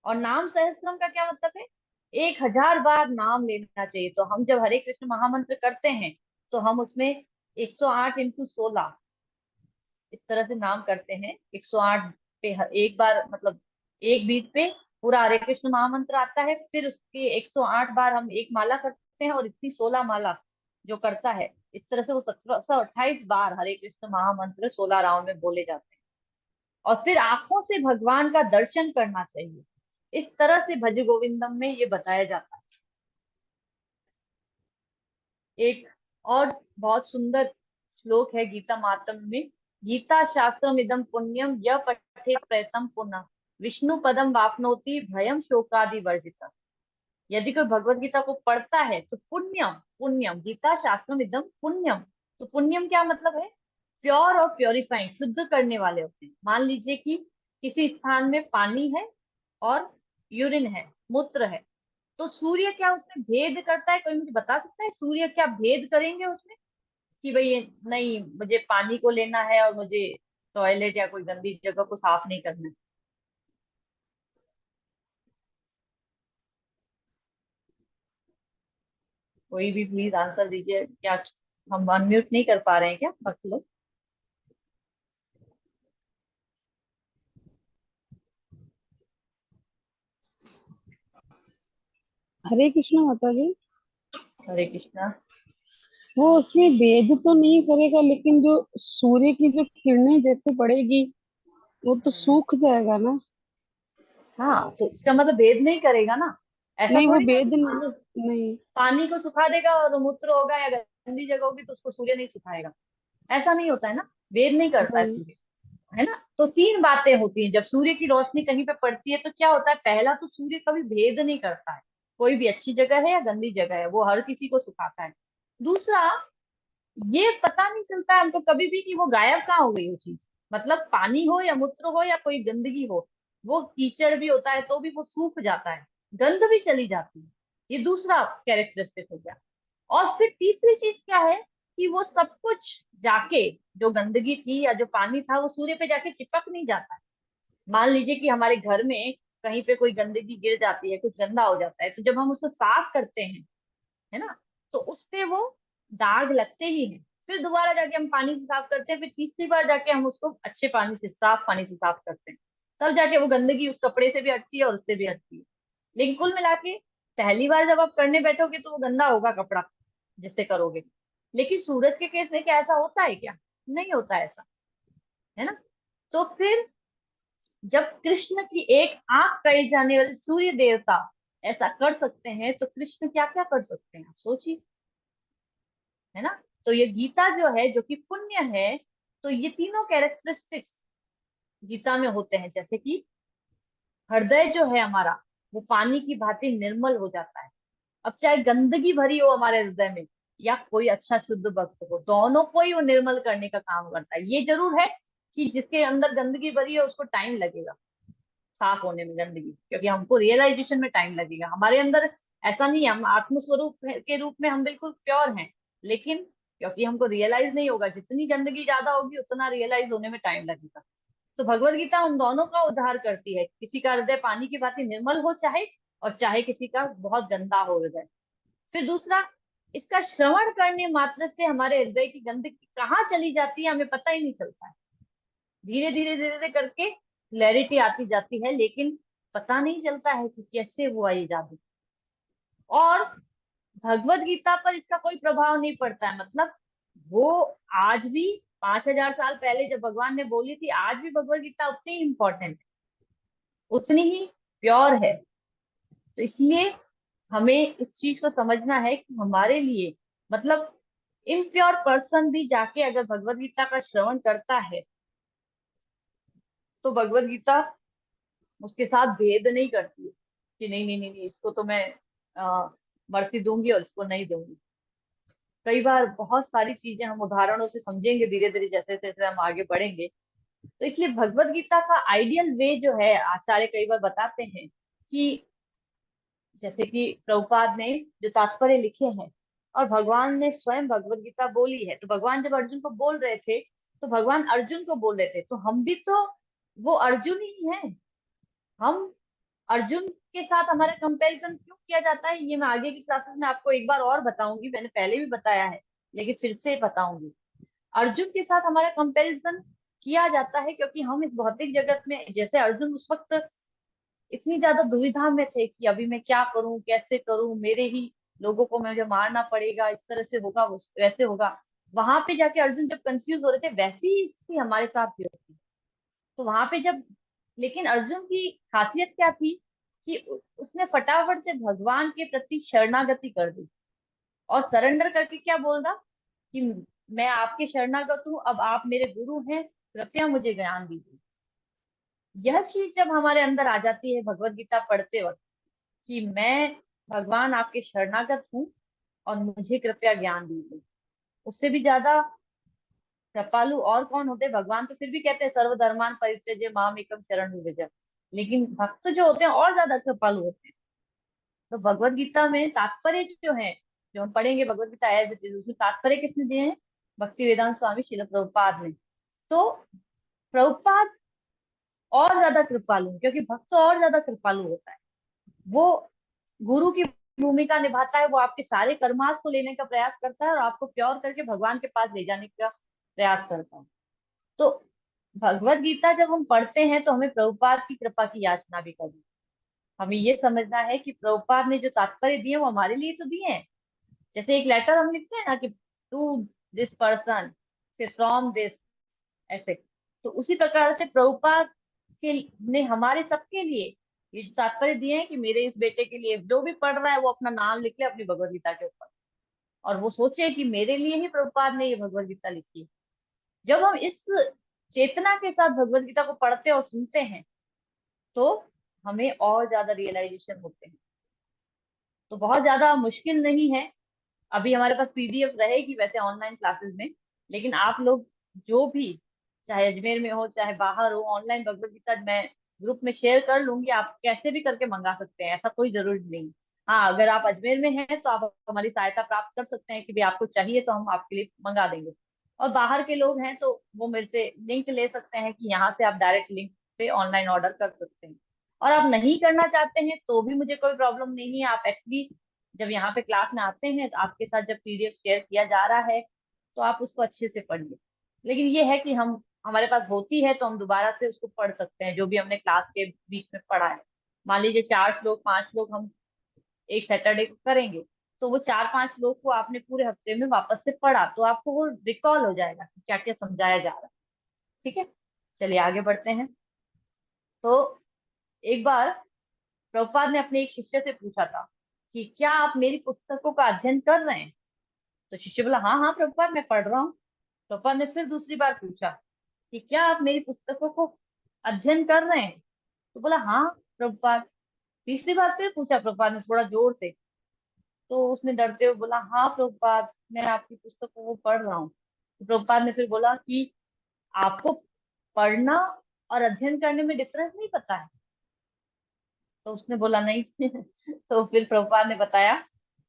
और नाम सहस्त्रम का क्या मतलब है? 1000 बार नाम लेना चाहिए। तो हम जब हरे कृष्ण महामंत्र करते हैं तो हम उसमें 108 × 16 इस तरह से नाम करते हैं। 108 पे एक बार, मतलब एक बीट पे पूरा हरे कृष्ण महामंत्र आता है। फिर उसके 108 बार हम एक माला करते हैं, और इतनी 16 माला जो करता है, इस तरह से वो 1728 बार हरे कृष्ण महामंत्र 16 राउंड में बोले जाते हैं। और फिर आंखों से भगवान का दर्शन करना चाहिए। इस तरह से भज गोविंदम में ये बताया जाता है। एक और बहुत सुंदर श्लोक है गीता मातम में, गीता शास्त्रम इदम पुण्यम य पठे प्रयतम पुनः विष्णु पदम वापनोति भयम शोकादि वर्जिता। यदि कोई भगवत गीता को पढ़ता है तो पुण्यम, पुण्यम गीता शास्त्रम इदम पुण्यम। तो पुण्यम क्या मतलब है? प्योर और प्योरीफाइंग, शुद्ध करने वाले होते हैं। मान लीजिए कि किसी स्थान में पानी है और यूरिन है, मूत्र है, तो सूर्य क्या उसमें भेद करता है? कोई मुझे बता सकता है सूर्य क्या भेद करेंगे उसमें कि भाई ये नहीं, मुझे पानी को लेना है और मुझे टॉयलेट या कोई गंदी जगह को साफ नहीं करना है? कोई भी प्लीज आंसर दीजिए। क्या हम अनम्यूट नहीं कर पा रहे हैं क्या भक्त लोग?
हरे कृष्णा माता जी।
हरे कृष्णा।
वो उसमें भेद तो नहीं करेगा, लेकिन जो सूर्य की जो किरणें जैसे पड़ेगी वो तो सूख जाएगा ना।
हाँ, तो इसका मतलब भेद नहीं करेगा ना। ऐसा
नहीं, वो
थोड़ी ना कि
भेद
पानी,
नहीं।
पानी को सुखा देगा और मूत्र होगा या गंदी जगह होगी तो उसको सूर्य नहीं सुखाएगा। ऐसा नहीं होता है ना, भेद नहीं करता है
नहीं।
सूर्य, है ना। तो तीन बातें होती हैं जब सूर्य की रोशनी कहीं पे पड़ती है। तो क्या होता है? पहला तो सूर्य कभी भेद नहीं करता है, कोई भी अच्छी जगह है या गंदी जगह है वो हर किसी को सुखाता है। दूसरा, ये पता नहीं चलता है हमको कभी भी कि वो गायब कहाँ हो गई वो चीज। मतलब पानी हो या मूत्र हो या कोई गंदगी हो, वो कीचड़ भी होता है तो भी वो सूख जाता है, गंध भी चली जाती है। ये दूसरा कैरेक्टरिस्टिक हो गया। और फिर तीसरी चीज क्या है कि वो सब कुछ जाके, जो गंदगी थी या जो पानी था, वो सूर्य पे जाके चिपक नहीं जाता है। मान लीजिए कि हमारे घर में कहीं पे कोई गंदगी गिर जाती है, कुछ गंदा हो जाता है, तो जब हम उसको साफ करते हैं, है ना, तो उस पे वो दाग लगते ही हैं। फिर दोबारा जाके हम पानी से साफ करते हैं, फिर तीसरी बार जाके हम उसको अच्छे पानी से, साफ पानी से साफ करते हैं। तब जाके वो गंदगी उस कपड़े से भी हटती है और उससे भी हटती है। लेकिन कुल मिला के पहली बार जब आप करने बैठोगे तो वो गंदा होगा कपड़ा जिससे करोगे। लेकिन सूरज के केस में क्या ऐसा होता है क्या? नहीं होता ऐसा। है ना। तो फिर जब कृष्ण की एक आंख कहे जाने वाले सूर्य देवता ऐसा कर सकते हैं, तो कृष्ण क्या क्या कर सकते हैं, आप सोचिए, है ना। तो ये गीता जो है, जो कि पुण्य है, तो ये तीनों कैरेक्टरिस्टिक्स गीता में होते हैं। जैसे कि हृदय जो है हमारा, वो पानी की भांति निर्मल हो जाता है। अब चाहे गंदगी भरी हो हमारे हृदय में, या कोई अच्छा शुद्ध भक्त हो, दोनों को ही वो निर्मल करने का काम करता है। ये जरूर है कि जिसके अंदर गंदगी भरी है उसको टाइम लगेगा साफ होने में गंदगी, क्योंकि हमको रियलाइजेशन में टाइम लगेगा। हमारे अंदर ऐसा नहीं है, हम आत्मस्वरूप के रूप में हम बिल्कुल प्योर हैं, लेकिन क्योंकि हमको रियलाइज नहीं होगा, जितनी गंदगी ज्यादा होगी उतना रियलाइज होने में टाइम लगेगा। तो भगवत गीता उन दोनों का उद्धार करती है, किसी का हृदय पानी की भांति निर्मल हो चाहे, और चाहे किसी का बहुत गंदा हो हृदय। फिर दूसरा, इसका श्रवण करने मात्र से हमारे हृदय की गंदगी कहाँ चली जाती है हमें पता ही नहीं चलता है। धीरे धीरे धीरे धीरे करके क्लैरिटी आती जाती है, लेकिन पता नहीं चलता है कि कैसे हुआ ये जादू। और भगवत गीता पर इसका कोई प्रभाव नहीं पड़ता है, मतलब वो आज भी 5,000 साल पहले जब भगवान ने बोली थी, आज भी भगवत गीता उतनी ही इम्पोर्टेंट है, उतनी ही प्योर है। तो इसलिए हमें इस चीज को समझना है कि हमारे लिए, मतलब इम्प्योर पर्सन भी जाके अगर भगवत गीता का श्रवण करता है, तो भगवत गीता उसके साथ भेद नहीं करती है कि नहीं नहीं नहीं नहीं, इसको तो मैं मर्सी दूंगी और इसको नहीं दूंगी। कई बार बहुत सारी चीजें हम उदाहरणों से समझेंगे धीरे धीरे, जैसे जैसे हम आगे बढ़ेंगे। तो इसलिए भगवत गीता का आइडियल वे जो है, आचार्य कई बार बताते हैं कि जैसे कि प्रभुपाद ने जो तात्पर्य लिखे हैं, और भगवान ने स्वयं भगवत गीता बोली है, तो भगवान जब अर्जुन को बोल रहे थे, तो भगवान अर्जुन को बोल रहे थे, तो हम भी तो वो अर्जुन ही हैं। हम अर्जुन के साथ हमारा कंपैरिजन क्यों किया जाता है, ये मैं आगे की क्लासेस में आपको एक बार और बताऊंगी, मैंने पहले भी बताया है लेकिन फिर से बताऊंगी। अर्जुन के साथ हमारा कंपैरिजन किया जाता है क्योंकि हम इस भौतिक जगत में, जैसे अर्जुन उस वक्त इतनी ज्यादा दुविधा में थे कि अभी मैं क्या करूं, कैसे करूं, मेरे ही लोगों को मुझे मारना पड़ेगा, इस तरह से होगा, वैसे होगा। वहां पे जाके अर्जुन जब कंफ्यूज हो रहे थे, वैसी ही स्थिति हमारे साथ भी होती है। तो वहां पे जब, लेकिन अर्जुन की खासियत क्या थी कि उसने फटाफट से भगवान के प्रति शरणागति कर दी, और सरेंडर करके क्या बोल रहा कि मैं आपके शरणागत हूँ, अब आप मेरे गुरु हैं, कृपया मुझे ज्ञान दीजिए। यह चीज जब हमारे अंदर आ जाती है भगवत गीता पढ़ते वक्त, कि मैं भगवान आपके शरणागत हूँ और मुझे कृपया ज्ञान दीजिए, उससे भी ज्यादा कृपालु और कौन होते हैं। भगवान तो फिर भी कहते हैं सर्वधर्मान परित्यज्य माम एकम शरणं व्रज, लेकिन भक्त जो होते हैं और ज्यादा कृपालु होते हैं। तो भगवत गीता में तात्पर्य जो है, जो हम पढ़ेंगे Bhagavad Gita as it is, उसमें तात्पर्य किसने दिए हैं, भक्ति वेदांत स्वामी श्रील प्रभुपाद ने। तो प्रभुपाद और ज्यादा कृपालु हैं, क्योंकि भक्त तो और ज्यादा कृपालु होता है। वो गुरु की भूमिका निभाता है, वो आपके सारे कर्मास को लेने का प्रयास करता है और आपको प्योर करके भगवान के पास ले जाने का प्रयास करता है। तो भगवत गीता जब हम पढ़ते हैं, तो हमें प्रभुपाद की कृपा की याचना भी करनी है। हमें ये समझना है कि प्रभुपाद ने जो तात्पर्य दिए वो हमारे लिए तो दिए हैं। जैसे एक लेटर हम लिखते हैं ना कि to this person, from this, ऐसे। तो उसी प्रकार से प्रभुपाद के ने हमारे सबके लिए ये जो तात्पर्य दिए हैं कि मेरे इस बेटे के लिए, जो भी पढ़ रहा है वो अपना नाम लिख ले अपनी भगवत गीता के ऊपर, और वो सोचे कि मेरे लिए ही प्रभुपाद ने ये भगवत गीता लिखी है। जब हम इस चेतना के साथ भगवत गीता को पढ़ते और सुनते हैं, तो हमें और ज्यादा रियलाइजेशन होते हैं। तो बहुत ज्यादा मुश्किल नहीं है। अभी हमारे पास पीडीएफ रहेगी वैसे ऑनलाइन क्लासेस में, लेकिन आप लोग जो भी, चाहे अजमेर में हो चाहे बाहर हो, ऑनलाइन भगवत गीता मैं ग्रुप में शेयर कर लूंगी, आप कैसे भी करके मंगा सकते हैं, ऐसा कोई जरूरी नहीं। हाँ, अगर आप अजमेर में हैं तो आप हमारी सहायता प्राप्त कर सकते हैं कि भी आपको चाहिए तो हम आपके लिए मंगा देंगे। और बाहर के लोग हैं तो वो मेरे से लिंक ले सकते हैं कि यहाँ से आप डायरेक्ट लिंक पे ऑनलाइन ऑर्डर कर सकते हैं। और आप नहीं करना चाहते हैं तो भी मुझे कोई प्रॉब्लम नहीं है, आप एटलीस्ट जब यहाँ पे क्लास में आते हैं तो आपके साथ जब पीडीएफ शेयर किया जा रहा है, तो आप उसको अच्छे से पढ़िए। लेकिन ये है कि हम, हमारे पास होती है तो हम दोबारा से उसको पढ़ सकते हैं, जो भी हमने क्लास के बीच में पढ़ा है। मान लीजिए 4 श्लोक 5 श्लोक हम एक सैटरडे को करेंगे, तो वो 4 5 श्लोक को आपने पूरे हफ्ते में वापस से पढ़ा, तो आपको वो रिकॉल हो जाएगा कि क्या क्या समझाया जा रहा है। ठीक है। चलिए आगे बढ़ते हैं। तो एक बार प्रभुपाद ने अपने एक शिष्य से पूछा था कि क्या आप मेरी पुस्तकों का अध्ययन कर रहे हैं। तो शिष्य बोला, हाँ हाँ प्रभुपाद, मैं पढ़ रहा हूँ। प्रभुपाद ने फिर दूसरी बार पूछा कि क्या आप मेरी पुस्तकों को अध्ययन कर रहे हैं। तो बोला, हाँ प्रभुपाद। तीसरी बार फिर पूछा प्रभुपाद ने थोड़ा जोर से। तो उसने डरते हुए बोला, हाँ प्रभुपाद, मैं आपकी पुस्तकों को पढ़ रहा हूँ। तो प्रभुपाद ने फिर बोला कि आपको पढ़ना और अध्ययन करने में डिफरेंस नहीं पता है। तो उसने बोला, नहीं। तो फिर प्रभुपाद ने बताया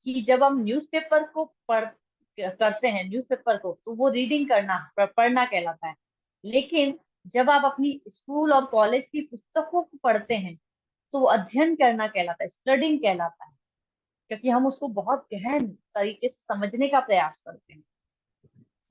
कि जब हम न्यूज़पेपर को पढ़ करते हैं, न्यूज़पेपर को, तो वो रीडिंग करना, पढ़ना कहलाता है। लेकिन जब आप अपनी स्कूल और कॉलेज की पुस्तकों को पढ़ते हैं तो वो अध्ययन करना कहलाता है, स्टडिंग कहलाता है, क्योंकि हम उसको बहुत गहन तरीके से समझने का प्रयास करते हैं।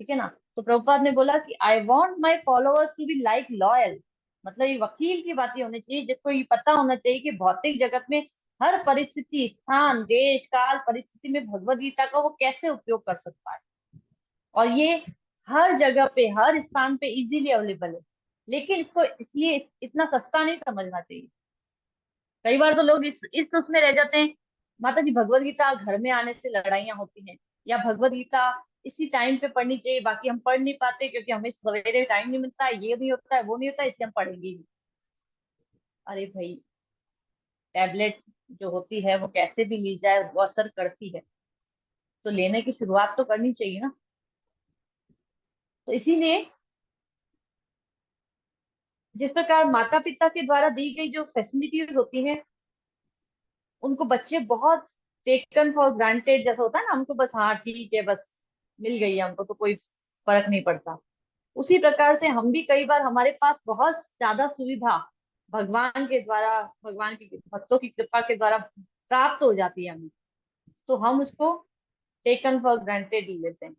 ठीक है ना। तो प्रभुपाद ने बोला कि I want my followers to be like loyal. मतलब ये वकील की बातें होनी चाहिए, जिसको ये पता होना चाहिए कि भौतिक जगत में हर परिस्थिति, स्थान, देश, काल, परिस्थिति में भगवत गीता का वो कैसे उपयोग कर सकता है। और ये हर जगह पे, हर स्थान पे इजीली अवेलेबल है। लेकिन इसको इसलिए इतना सस्ता नहीं समझना चाहिए। कई बार तो लोग इस उसमें रह जाते हैं, माता जी भगवत गीता घर में आने से लड़ाइयाँ होती हैं, या भगवत गीता इसी टाइम पे पढ़नी चाहिए, बाकी हम पढ़ नहीं पाते क्योंकि हमें सवेरे टाइम नहीं मिलता है, ये नहीं होता है, वो नहीं होता है, इसलिए हम पढ़ेंगे ही नहीं। अरे भाई, टैबलेट जो होती है वो कैसे भी ली जाए वो असर करती है, तो लेने की शुरुआत तो करनी चाहिए ना। तो इसीलिए जिस प्रकार माता पिता के द्वारा दी गई जो फैसिलिटीज होती हैं, उनको बच्चे बहुत टेकन फॉर ग्रांटेड जैसा होता है ना, हमको बस हाँ ठीक है, बस मिल गई है हमको तो कोई फर्क नहीं पड़ता। उसी प्रकार से हम भी कई बार हमारे पास बहुत ज्यादा सुविधा भगवान के द्वारा, भगवान के भक्तों की कृपा के द्वारा प्राप्त हो जाती है हमें, तो हम उसको टेकन फॉर ग्रांटेड ले लेते हैं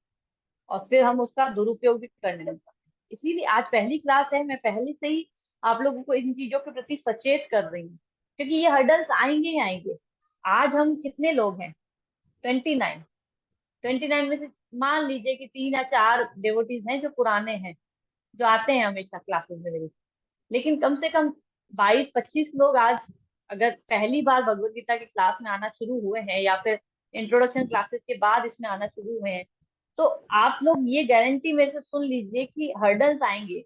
और फिर हम उसका दुरुपयोग भी करने लग जाते हैं। इसीलिए आज पहली क्लास है, मैं पहले से ही आप लोगों को इन चीजों के प्रति सचेत कर रही हूँ, क्योंकि ये हर्डल्स आएंगे ही आएंगे। आज हम कितने लोग हैं? 29। 29 में से मान लीजिए कि 3 या 4 डिवोटीज हैं जो पुराने हैं, जो आते हैं हमेशा क्लासेस में मेरी। लेकिन कम से कम 22-25 लोग आज अगर पहली बार भगवत गीता की क्लास में आना शुरू हुए हैं, या फिर इंट्रोडक्शन क्लासेस के बाद इसमें आना शुरू हुए हैं, तो आप लोग ये गारंटी मेरे से सुन लीजिए कि हर्डल्स आएंगे।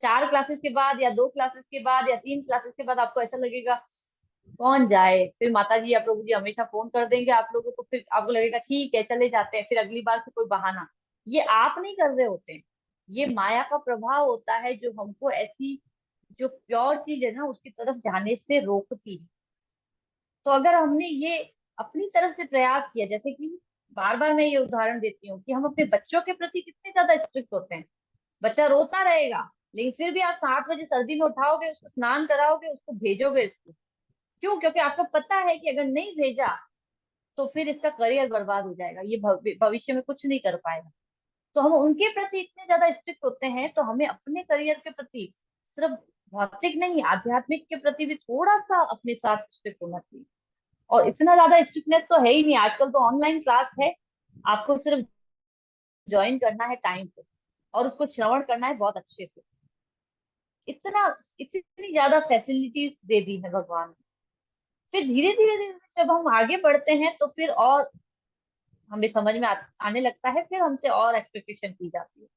4 क्लासेस के बाद, या 2 क्लासेस के बाद, या 3 क्लासेस के बाद आपको ऐसा लगेगा कौन जाए, फिर माता जी या प्रभु जी हमेशा फोन कर देंगे आप लोगों को, फिर आपको लगेगा ठीक है चले जाते हैं, फिर अगली बार से कोई बहाना। ये आप नहीं कर रहे होते हैं, ये माया का प्रभाव होता है जो हमको ऐसी जो प्योर चीज है ना उसकी तरफ जाने से रोकती है। तो अगर हमने ये अपनी तरफ से प्रयास किया, जैसे कि बार बार मैं ये उदाहरण देती हूँ कि हम अपने बच्चों के प्रति कितने ज्यादा स्ट्रिक्ट होते हैं। बच्चा रोता रहेगा, लेकिन फिर भी आप 7 बजे सर्दी में उठाओगे, उसको स्नान कराओगे, उसको भेजोगे स्कूल। क्यों? क्योंकि आपको पता है कि अगर नहीं भेजा तो फिर इसका करियर बर्बाद हो जाएगा, ये भविष्य में कुछ नहीं कर पाएगा। तो हम उनके प्रति इतने ज्यादा स्ट्रिक्ट होते हैं, तो हमें अपने करियर के प्रति सिर्फ भौतिक नहीं, आध्यात्मिक के प्रति भी थोड़ा सा अपने साथ स्ट्रिक्ट होना चाहिए। और इतना ज्यादा स्ट्रिक्टनेस तो है ही नहीं, आजकल तो ऑनलाइन क्लास है, आपको सिर्फ ज्वाइन करना है टाइम पे और उसको श्रवण करना है बहुत अच्छे से। इतना इतनी ज्यादा फैसिलिटीज दे दी है भगवान ने। फिर धीरे धीरे धीरे जब हम आगे बढ़ते हैं तो फिर और हमें समझ में आने लगता है, फिर हमसे और एक्सपेक्टेशन की जाती है।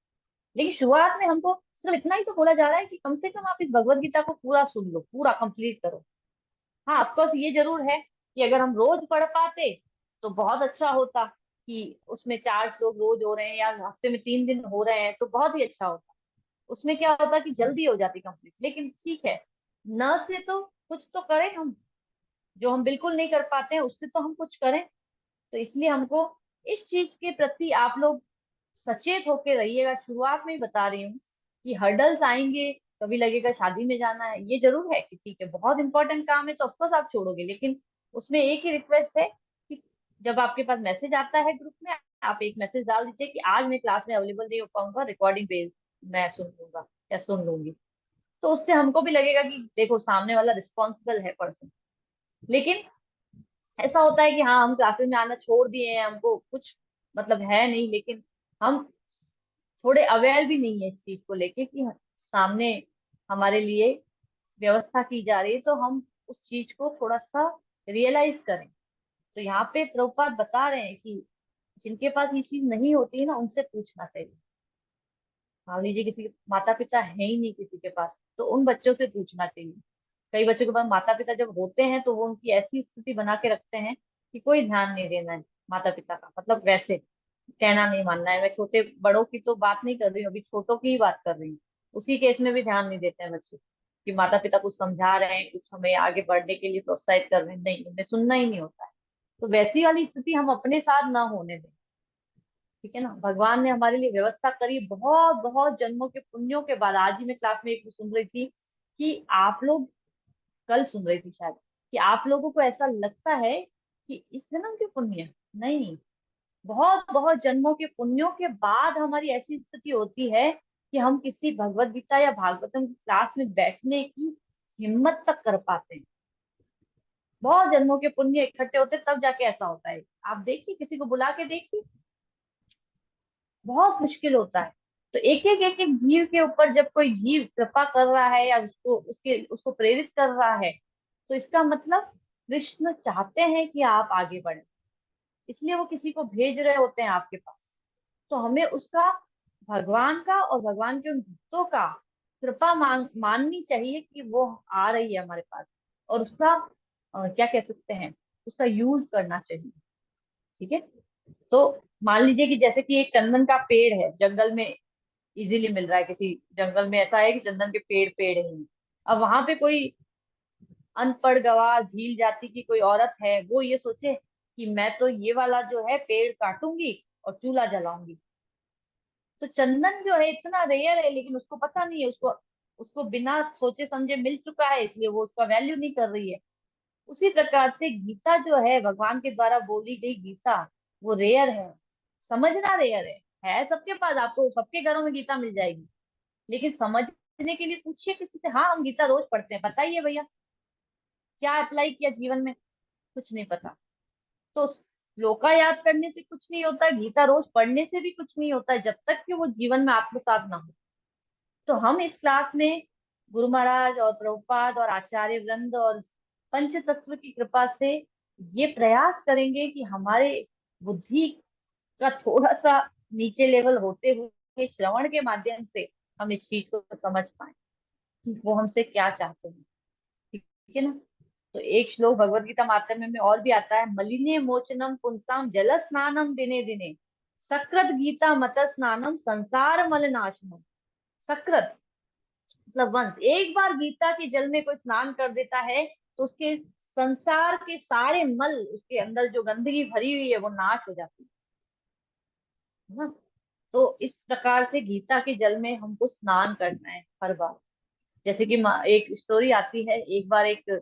लेकिन शुरुआत में हमको सिर्फ इतना ही तो बोला जा रहा है कि कम से कम आप इस भगवत गीता को पूरा सुन लो, पूरा कंप्लीट करो। हाँ ऑफकोर्स ये जरूर है कि अगर हम रोज पढ़ पाते तो बहुत अच्छा होता, कि उसमें 4 श्लोक रोज हो रहे हैं या हफ्ते में 3 दिन हो रहे हैं तो बहुत ही अच्छा होता। उसमें क्या होता कि जल्दी हो जाती कंप्लीट। लेकिन ठीक है, न से तो कुछ तो करें हम, जो हम बिल्कुल नहीं कर पाते हैं उससे तो हम कुछ करें। तो इसलिए हमको इस चीज के प्रति आप लोग सचेत होके रहिएगा। शुरुआत में ही बता रही हूँ कि हर्डल्स आएंगे, कभी लगेगा शादी में जाना है, ये जरूर है कि ठीक है बहुत इंपॉर्टेंट काम है तो ऑफकोर्स आप छोड़ोगे, लेकिन उसमें एक ही रिक्वेस्ट है कि जब आपके पास मैसेज आता है ग्रुप में, आप एक मैसेज डाल दीजिए कि आज मैं क्लास में अवेलेबल नहीं हो पाऊंगा, रिकॉर्डिंग पे मैं सुन लूंगा या सुन लूंगी। तो उससे हमको भी लगेगा कि देखो सामने वाला रिस्पॉन्सिबल है पर्सन। लेकिन ऐसा होता है कि हाँ हम क्लासेस में आना छोड़ दिए हैं, हमको कुछ मतलब है नहीं, लेकिन हम थोड़े अवेयर भी नहीं है इस चीज को लेके कि सामने हमारे लिए व्यवस्था की जा रही है, तो हम उस चीज को थोड़ा सा रियलाइज करें। तो यहाँ पे प्रभुपाद बता रहे हैं कि जिनके पास ये चीज नहीं होती है ना, उनसे पूछना चाहिए। मान लीजिए किसी के माता पिता है ही नहीं किसी के पास, तो उन बच्चों से पूछना चाहिए। कई बच्चों के पास माता पिता जब होते हैं तो वो उनकी ऐसी स्थिति बना के रखते हैं कि कोई ध्यान नहीं देना है माता पिता का, मतलब वैसे कहना नहीं मानना है। मैं छोटे बड़ों की तो बात नहीं कर रही हूँ, अभी छोटों की ही बात कर रही हूँ। उसी केस में भी ध्यान नहीं देते हैं बच्चे कि माता पिता कुछ समझा रहे हैं, कुछ हमें आगे बढ़ने के लिए प्रोत्साहित कर रहे हैं, नहीं, उन्हें सुनना ही नहीं होता है। तो वैसी वाली स्थिति हम अपने साथ ना होने दें। ठीक है ना, भगवान ने हमारे लिए व्यवस्था करी बहुत बहुत जन्मों के पुण्यों के बाद। आज ही मैं क्लास में एक सुन रही थी कि आप लोग, कल सुन रही थी शायद, कि आप लोगों को ऐसा लगता है कि इस जन्म के पुण्य नहीं, बहुत बहुत जन्मों के पुण्यों के बाद हमारी ऐसी स्थिति होती है कि हम किसी भगवत गीता या भागवतम की क्लास में बैठने की हिम्मत तक कर पाते हैं। बहुत जन्मों के पुण्य इकट्ठे होते हैं, तब जाके ऐसा होता है। आप देखिए, किसी को बुला के देखिए, बहुत मुश्किल होता है। तो एक एक जीव के ऊपर जब कोई जीव कृपा कर रहा है या उसको प्रेरित कर रहा है, तो इसका मतलब कृष्ण चाहते हैं कि आप आगे बढ़े, इसलिए वो किसी को भेज रहे होते हैं आपके पास। तो हमें उसका, भगवान का और भगवान के उन भक्तों का कृपा माननी चाहिए कि वो आ रही है हमारे पास, और उसका क्या कह सकते हैं, उसका यूज करना चाहिए। ठीक है। तो मान लीजिए कि जैसे कि एक चंदन का पेड़ है, जंगल में इजीली मिल रहा है, किसी जंगल में ऐसा है कि चंदन के पेड़ पेड़ ही। अब वहां पे कोई अनपढ़ गवार भील जाति की कोई औरत है, वो ये सोचे कि मैं तो ये वाला जो है पेड़ काटूंगी और चूल्हा जलाऊंगी। तो चंदन जो है इतना रेयर है, लेकिन उसको पता नहीं है, उसको उसको बिना सोचे समझे मिल चुका है, इसलिए वो उसका वैल्यू नहीं कर रही है। उसी प्रकार से गीता जो है, भगवान के द्वारा बोली गई गीता, वो रेयर है, समझना रेयर है सबके पास। आपको सबके घरों में गीता मिल जाएगी, लेकिन समझने के लिए पूछिए किसी से, हाँ हम गीता रोज पढ़ते हैं, बताइए भैया क्या अप्लाई किया जीवन में, कुछ नहीं पता। तो श्लोका याद करने से कुछ नहीं होता, गीता रोज पढ़ने से भी कुछ नहीं होता, जब तक कि वो जीवन में आत्मसात ना हो। तो हम इस क्लास में गुरु महाराज और प्रभुपाद और आचार्य वृंद और पंच तत्व की कृपा से ये प्रयास करेंगे कि हमारे बुद्धि का थोड़ा सा नीचे लेवल होते हुए श्रवण के माध्यम से हम इस चीज को समझ पाए कि वो हमसे क्या चाहते हैं। ठीक है ना। तो एक श्लोक भगवत गीता माध्यम में और भी आता है, मलिने मोचनम पुंसाम जल स्नानम दिने दिने, सकृत गीता मत स्नानम संसार मल नाशनम। सकृत मतलब वंश, एक बार गीता के जल में कोई स्नान कर देता है तो उसके संसार के सारे मल, उसके अंदर जो गंदगी भरी हुई है वो नाश हो जाती है ना। तो इस प्रकार से गीता के जल में हमको स्नान करना है हर बार। जैसे कि एक स्टोरी आती है, एक बार एक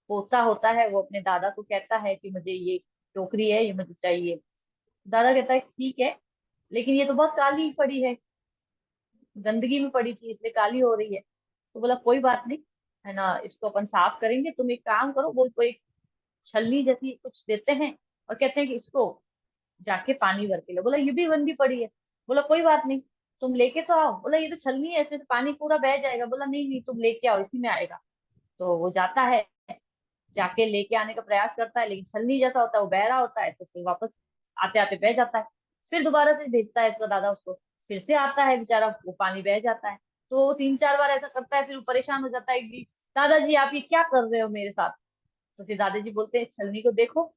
पोता होता है, वो अपने दादा को कहता है कि मुझे ये टोकरी है, ये मुझे चाहिए। दादा कहता है ठीक है, लेकिन ये तो बहुत काली पड़ी है, गंदगी में पड़ी थी इसलिए काली हो रही है। तो बोला कोई बात नहीं, है ना, इसको अपन साफ करेंगे, तुम एक काम करो, वो कोई छलनी जैसी कुछ देते हैं और कहते हैं कि इसको जाके पानी भर के लो। बोला ये भी गंदी पड़ी है। बोला कोई बात नहीं, तुम लेके तो आओ। बोला ये तो छलनी है, इसमें से पानी पूरा बह जाएगा। बोला नहीं नहीं, तुम लेके आओ, इसी में आएगा। तो वो जाता है, जाके लेके आने का प्रयास करता है, लेकिन छलनी जैसा होता है वो बह रहा होता है, तो फिर वापस आते आते बह जाता है। फिर दोबारा से भेजता है इसका दादा उसको, फिर से आता है बेचारा, वो पानी बह जाता है। तो वो 3 4 बार ऐसा करता है, फिर वो परेशान हो जाता है कि दादाजी आप ये क्या कर रहे हो मेरे साथ। तो फिर दादाजी बोलते हैं इस छलनी को देखो।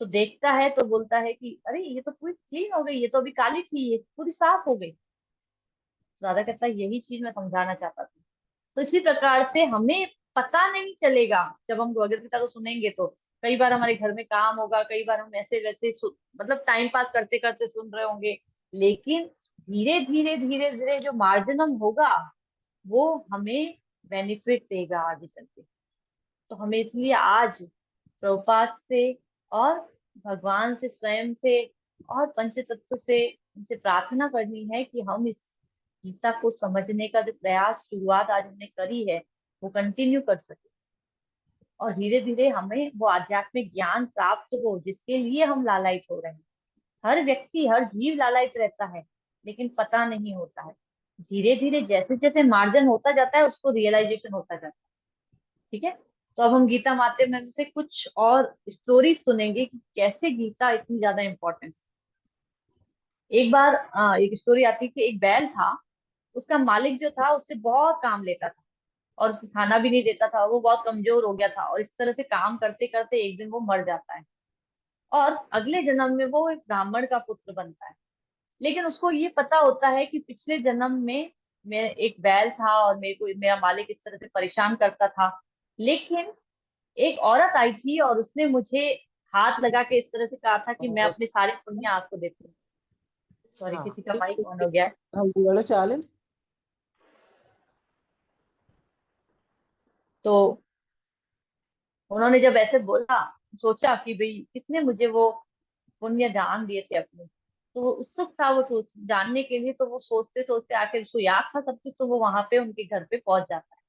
तो देखता है तो बोलता है कि अरे ये तो पूरी क्लीन हो गई, ये तो अभी काली थी, ये पूरी साफ हो गई। तो दादा कहता है यही चीज मैं समझाना चाहता था। तो इसी प्रकार से हमें पता नहीं चलेगा, जब हम भगवद गीता को सुनेंगे तो कई बार हमारे घर में काम होगा, कई बार हम ऐसे वैसे मतलब टाइम पास करते करते सुन रहे होंगे, लेकिन धीरे धीरे धीरे धीरे जो मार्जिनम होगा वो हमें बेनिफिट देगा आगे चल के। तो हमें इसलिए आज प्रभुपाद से और भगवान से, स्वयं से और पंच तत्व से इनसे प्रार्थना करनी है कि हम इस गीता को समझने का जो प्रयास शुरुआत आज हमने करी है वो कंटिन्यू कर सके, और धीरे धीरे हमें वो आध्यात्मिक ज्ञान प्राप्त हो जिसके लिए हम लालायित हो रहे हैं। हर व्यक्ति, हर जीव लालायित रहता है, लेकिन पता नहीं होता है। धीरे धीरे जैसे जैसे मार्जन होता जाता है उसको रियलाइजेशन होता जाता है। ठीक है। तो अब हम गीता माते में से कुछ और स्टोरी सुनेंगे कि कैसे गीता इतनी ज्यादा इम्पोर्टेंट है। एक बार एक स्टोरी आती है कि एक बैल था, उसका मालिक जो था उससे बहुत काम लेता था और उसको खाना भी नहीं देता था। वो बहुत कमजोर हो गया था और इस तरह से काम करते करते एक दिन वो मर जाता है और अगले जन्म में वो एक ब्राह्मण का पुत्र बनता है। लेकिन उसको ये पता होता है कि पिछले जन्म में मैं एक बैल था और मेरे को मेरा मालिक इस तरह से परेशान करता था। लेकिन एक औरत आई थी और उसने मुझे हाथ लगा के इस तरह से कहा था कि मैं
और
अपने सारे पुण्य आपको देती हूँ। सॉरी,
हाँ
किसी का
ठीक
माइक
है,
ऑन हो
ठीक
गया है।
है। हाँ बोलो चालेल।
तो उन्होंने जब ऐसे बोला, सोचा कि भाई किसने मुझे वो पुण्य दान दिए थे अपने। तो वो उत्सुक था वो सोच जानने के लिए। तो वो सोचते सोचते आखिर उसको याद था सब कुछ। तो वो वहां पे उनके घर पे पहुंच जाता है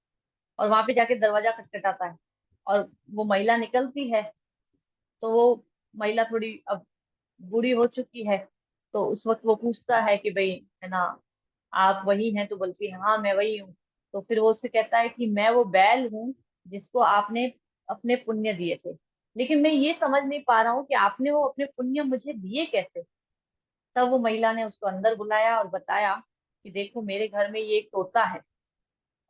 और वहां पे जाके दरवाजा खटखटाता है और वो महिला निकलती है। तो वो महिला थोड़ी अब बूढ़ी हो चुकी है। तो उस वक्त वो पूछता है कि भाई, है ना, आप वही हैं? तो बोलती है हाँ मैं वही हूँ। तो फिर वो उससे कहता है कि मैं वो बैल हूँ जिसको आपने अपने पुण्य दिए थे, लेकिन मैं ये समझ नहीं पा रहा हूँ कि आपने वो अपने पुण्य मुझे दिए कैसे। तब वो महिला ने उसको अंदर बुलाया और बताया कि देखो मेरे घर में ये एक तोता है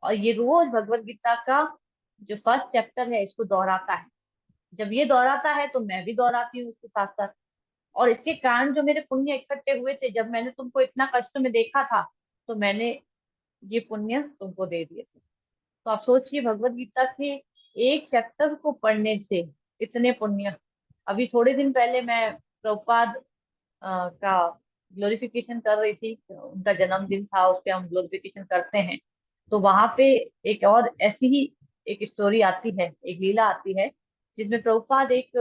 और ये रोज भगवत गीता का जो फर्स्ट चैप्टर है इसको दोहराता है। जब ये दोहराता है तो मैं भी दोहराती हूँ उसके साथ साथ। और इसके कारण जो मेरे पुण्य इकट्ठे हुए थे, जब मैंने तुमको इतना कष्ट में देखा था, तो मैंने ये पुण्य तुमको दे दिए थे। तो आप सोचिए, भगवत गीता के एक चैप्टर को पढ़ने से इतने पुण्य। अभी थोड़े दिन पहले मैं प्रभुपाद का ग्लोरिफिकेशन कर रही थी। उनका जन्मदिन था, उस पे हम ग्लोरिफिकेशन करते हैं। तो वहां पे एक और ऐसी ही एक स्टोरी आती है, एक लीला आती है, जिसमें प्रभुपाद एक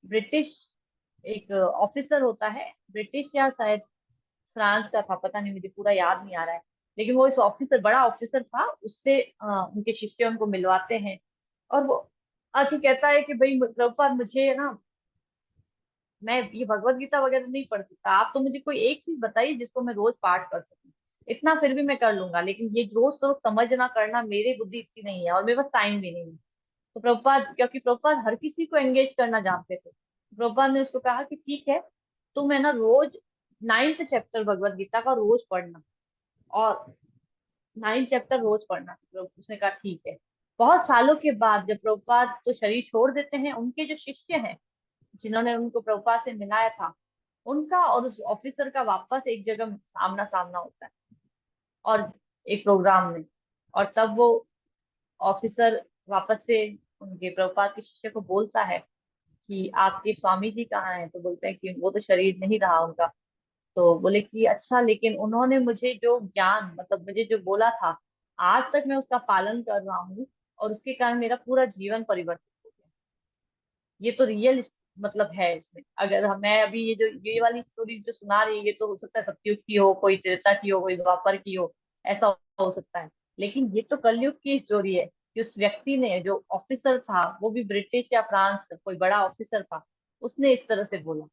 ब्रिटिश एक ऑफिसर होता है, ब्रिटिश या शायद फ्रांस का था, पता नहीं, मुझे पूरा याद नहीं आ रहा है। लेकिन वो इस ऑफिसर, बड़ा ऑफिसर था, उससे उनके शिष्य उनको मिलवाते हैं। और वो आके कहता है कि भाई प्रभुपाद, मुझे ना, मैं ये भगवत गीता वगैरह नहीं पढ़ सकता। आप तो मुझे कोई एक चीज बताइए जिसको मैं रोज पाठ कर सकूं। इतना फिर भी मैं कर लूंगा, लेकिन ये रोज रोज समझना करना मेरी बुद्धि इतनी नहीं है और मेरे पास टाइम भी नहीं है। तो प्रभुपाद, क्योंकि प्रभुपाद हर किसी को एंगेज करना जानते थे, प्रभुपाद ने उसको कहा कि ठीक है, तुम है ना रोज 9th चैप्टर भगवत गीता का रोज पढ़ना। और 9th चैप्टर रोज पढ़ना। उसने कहा ठीक है। बहुत सालों के बाद जब प्रभुपाद तो शरीर छोड़ देते हैं, उनके जो शिष्य हैं जिन्होंने उनको प्रभुपाद से मिलाया था, उनका और उस ऑफिसर का वापस एक जगह सामना सामना होता है और एक प्रोग्राम में। और तब वो ऑफिसर वापस से उनके प्रभुपाद के शिष्य को बोलता है कि आपके स्वामी जी कहाँ हैं? तो बोलते हैं कि वो तो शरीर नहीं रहा उनका। तो बोले कि अच्छा, लेकिन उन्होंने मुझे जो ज्ञान, मतलब मुझे जो बोला था, आज तक मैं उसका पालन कर रहा हूँ और उसके कारण मेरा पूरा जीवन परिवर्तित हो गया। ये तो रियल मतलब है इसमें। अगर मैं अभी ये वाली स्टोरी जो सुना रही है, ये तो हो सकता है सतयुग की हो, कोई त्रेता की हो, कोई द्वापर की हो, ऐसा हो सकता है। लेकिन ये तो कलयुग की स्टोरी है कि उस व्यक्ति ने, जो ऑफिसर था, वो भी ब्रिटिश या फ्रांस का कोई बड़ा ऑफिसर था, उसने इस तरह से बोला।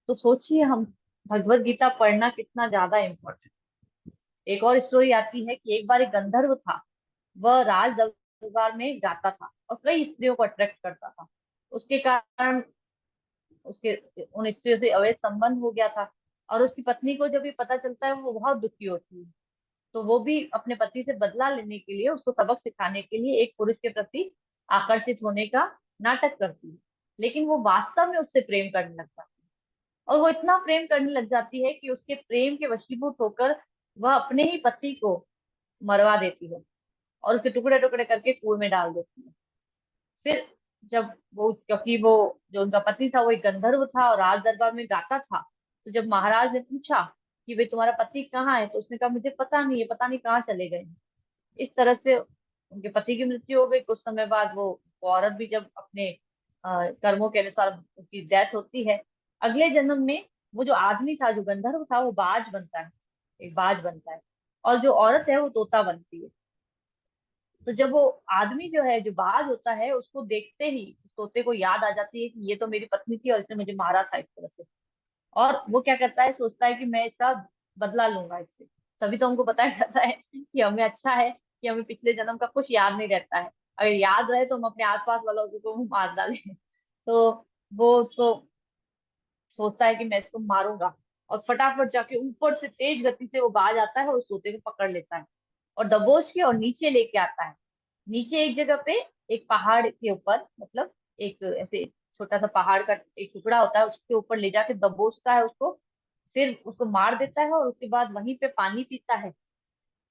तो सोचिए हम, भगवत गीता पढ़ना कितना ज्यादा इम्पोर्टेंट। एक और स्टोरी आती है कि एक बार एक गंधर्व था। वह राज दरबार में गाता था और कई स्त्रियों को अट्रैक्ट करता था। उसके कारण उसके उन स्त्रियों से अवैध संबंध हो गया था। और उसकी पत्नी को जब ये पता चलता है, वो बहुत दुखी होती है। तो वो भी अपने पति से बदला लेने के लिए, उसको सबक सिखाने के लिए एक पुरुष के प्रति आकर्षित होने का नाटक करती है। लेकिन वो वास्तव में उससे प्रेम करने लगता है और वो इतना प्रेम करने लग जाती है कि उसके प्रेम के वशीभूत होकर वह अपने ही पति को मरवा देती है और उसके टुकड़े टुकड़े करके कुएं में डाल देती है। फिर जब वो, क्योंकि वो जो उनका पति था वो एक गंधर्व था और राज दरबार में गाता था, तो जब महाराज ने पूछा कि भाई तुम्हारा पति कहाँ है, तो उसने कहा मुझे पता नहीं है, पता नहीं कहाँ चले गए हैं। इस तरह से उनके पति की मृत्यु हो गई। कुछ समय बाद वो औरत भी जब अपने कर्मों के अनुसार उनकी डेथ होती है, अगले जन्म में वो जो आदमी था, जो गंधर्व था, वो बाज बनता है, एक बाज बनता है। और जो औरत है वो तोता बनती है। तो जब वो आदमी जो है, जो बाज होता है, उसको देखते ही उस तोते को याद आ जाती है कि ये तो मेरी पत्नी थी और इसने मुझे मारा था इस तरह से। और वो क्या करता है, सोचता है कि मैं इसका बदला लूंगा इससे। तभी तो हमको बताया जाता है कि हमें अच्छा है कि हमें पिछले जन्म का कुछ याद नहीं रहता है। अगर याद रहे तो हम अपने आसपास वालों को मार डालें। तो वो उसको सोचता है कि मैं इसको मारूंगा, और फटाफट जाके ऊपर से तेज गति से वो बाज आता है और उस तोते को पकड़ लेता है और दबोच के और नीचे लेके आता है। नीचे एक जगह पे, एक पहाड़ के ऊपर, मतलब एक ऐसे छोटा सा पहाड़ का एक टुकड़ा होता है, उसके ऊपर ले जाके दबोचता है उसको। फिर उसको मार देता है और उसके बाद वहीं पे पानी पीता है।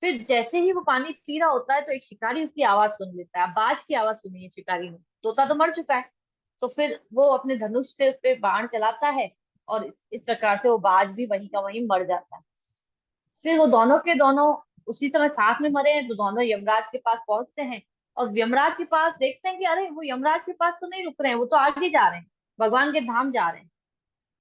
फिर जैसे ही वो पानी पी रहा होता है तो एक शिकारी उसकी आवाज सुन लेता है। बाज की आवाज सुनी है शिकारी ने, तोता तो मर चुका है। तो फिर वो अपने धनुष से उस पे बाण चलाता है और इस प्रकार से वो बाज भी वहीं का वहीं मर जाता है। फिर वो दोनों के दोनों उसी समय साथ में मरे हैं, तो दोनों यमराज के पास पहुंचते हैं। और यमराज के पास देखते हैं कि अरे वो यमराज के पास तो नहीं रुक रहे हैं, वो तो आगे जा रहे हैं, भगवान के धाम जा रहे हैं।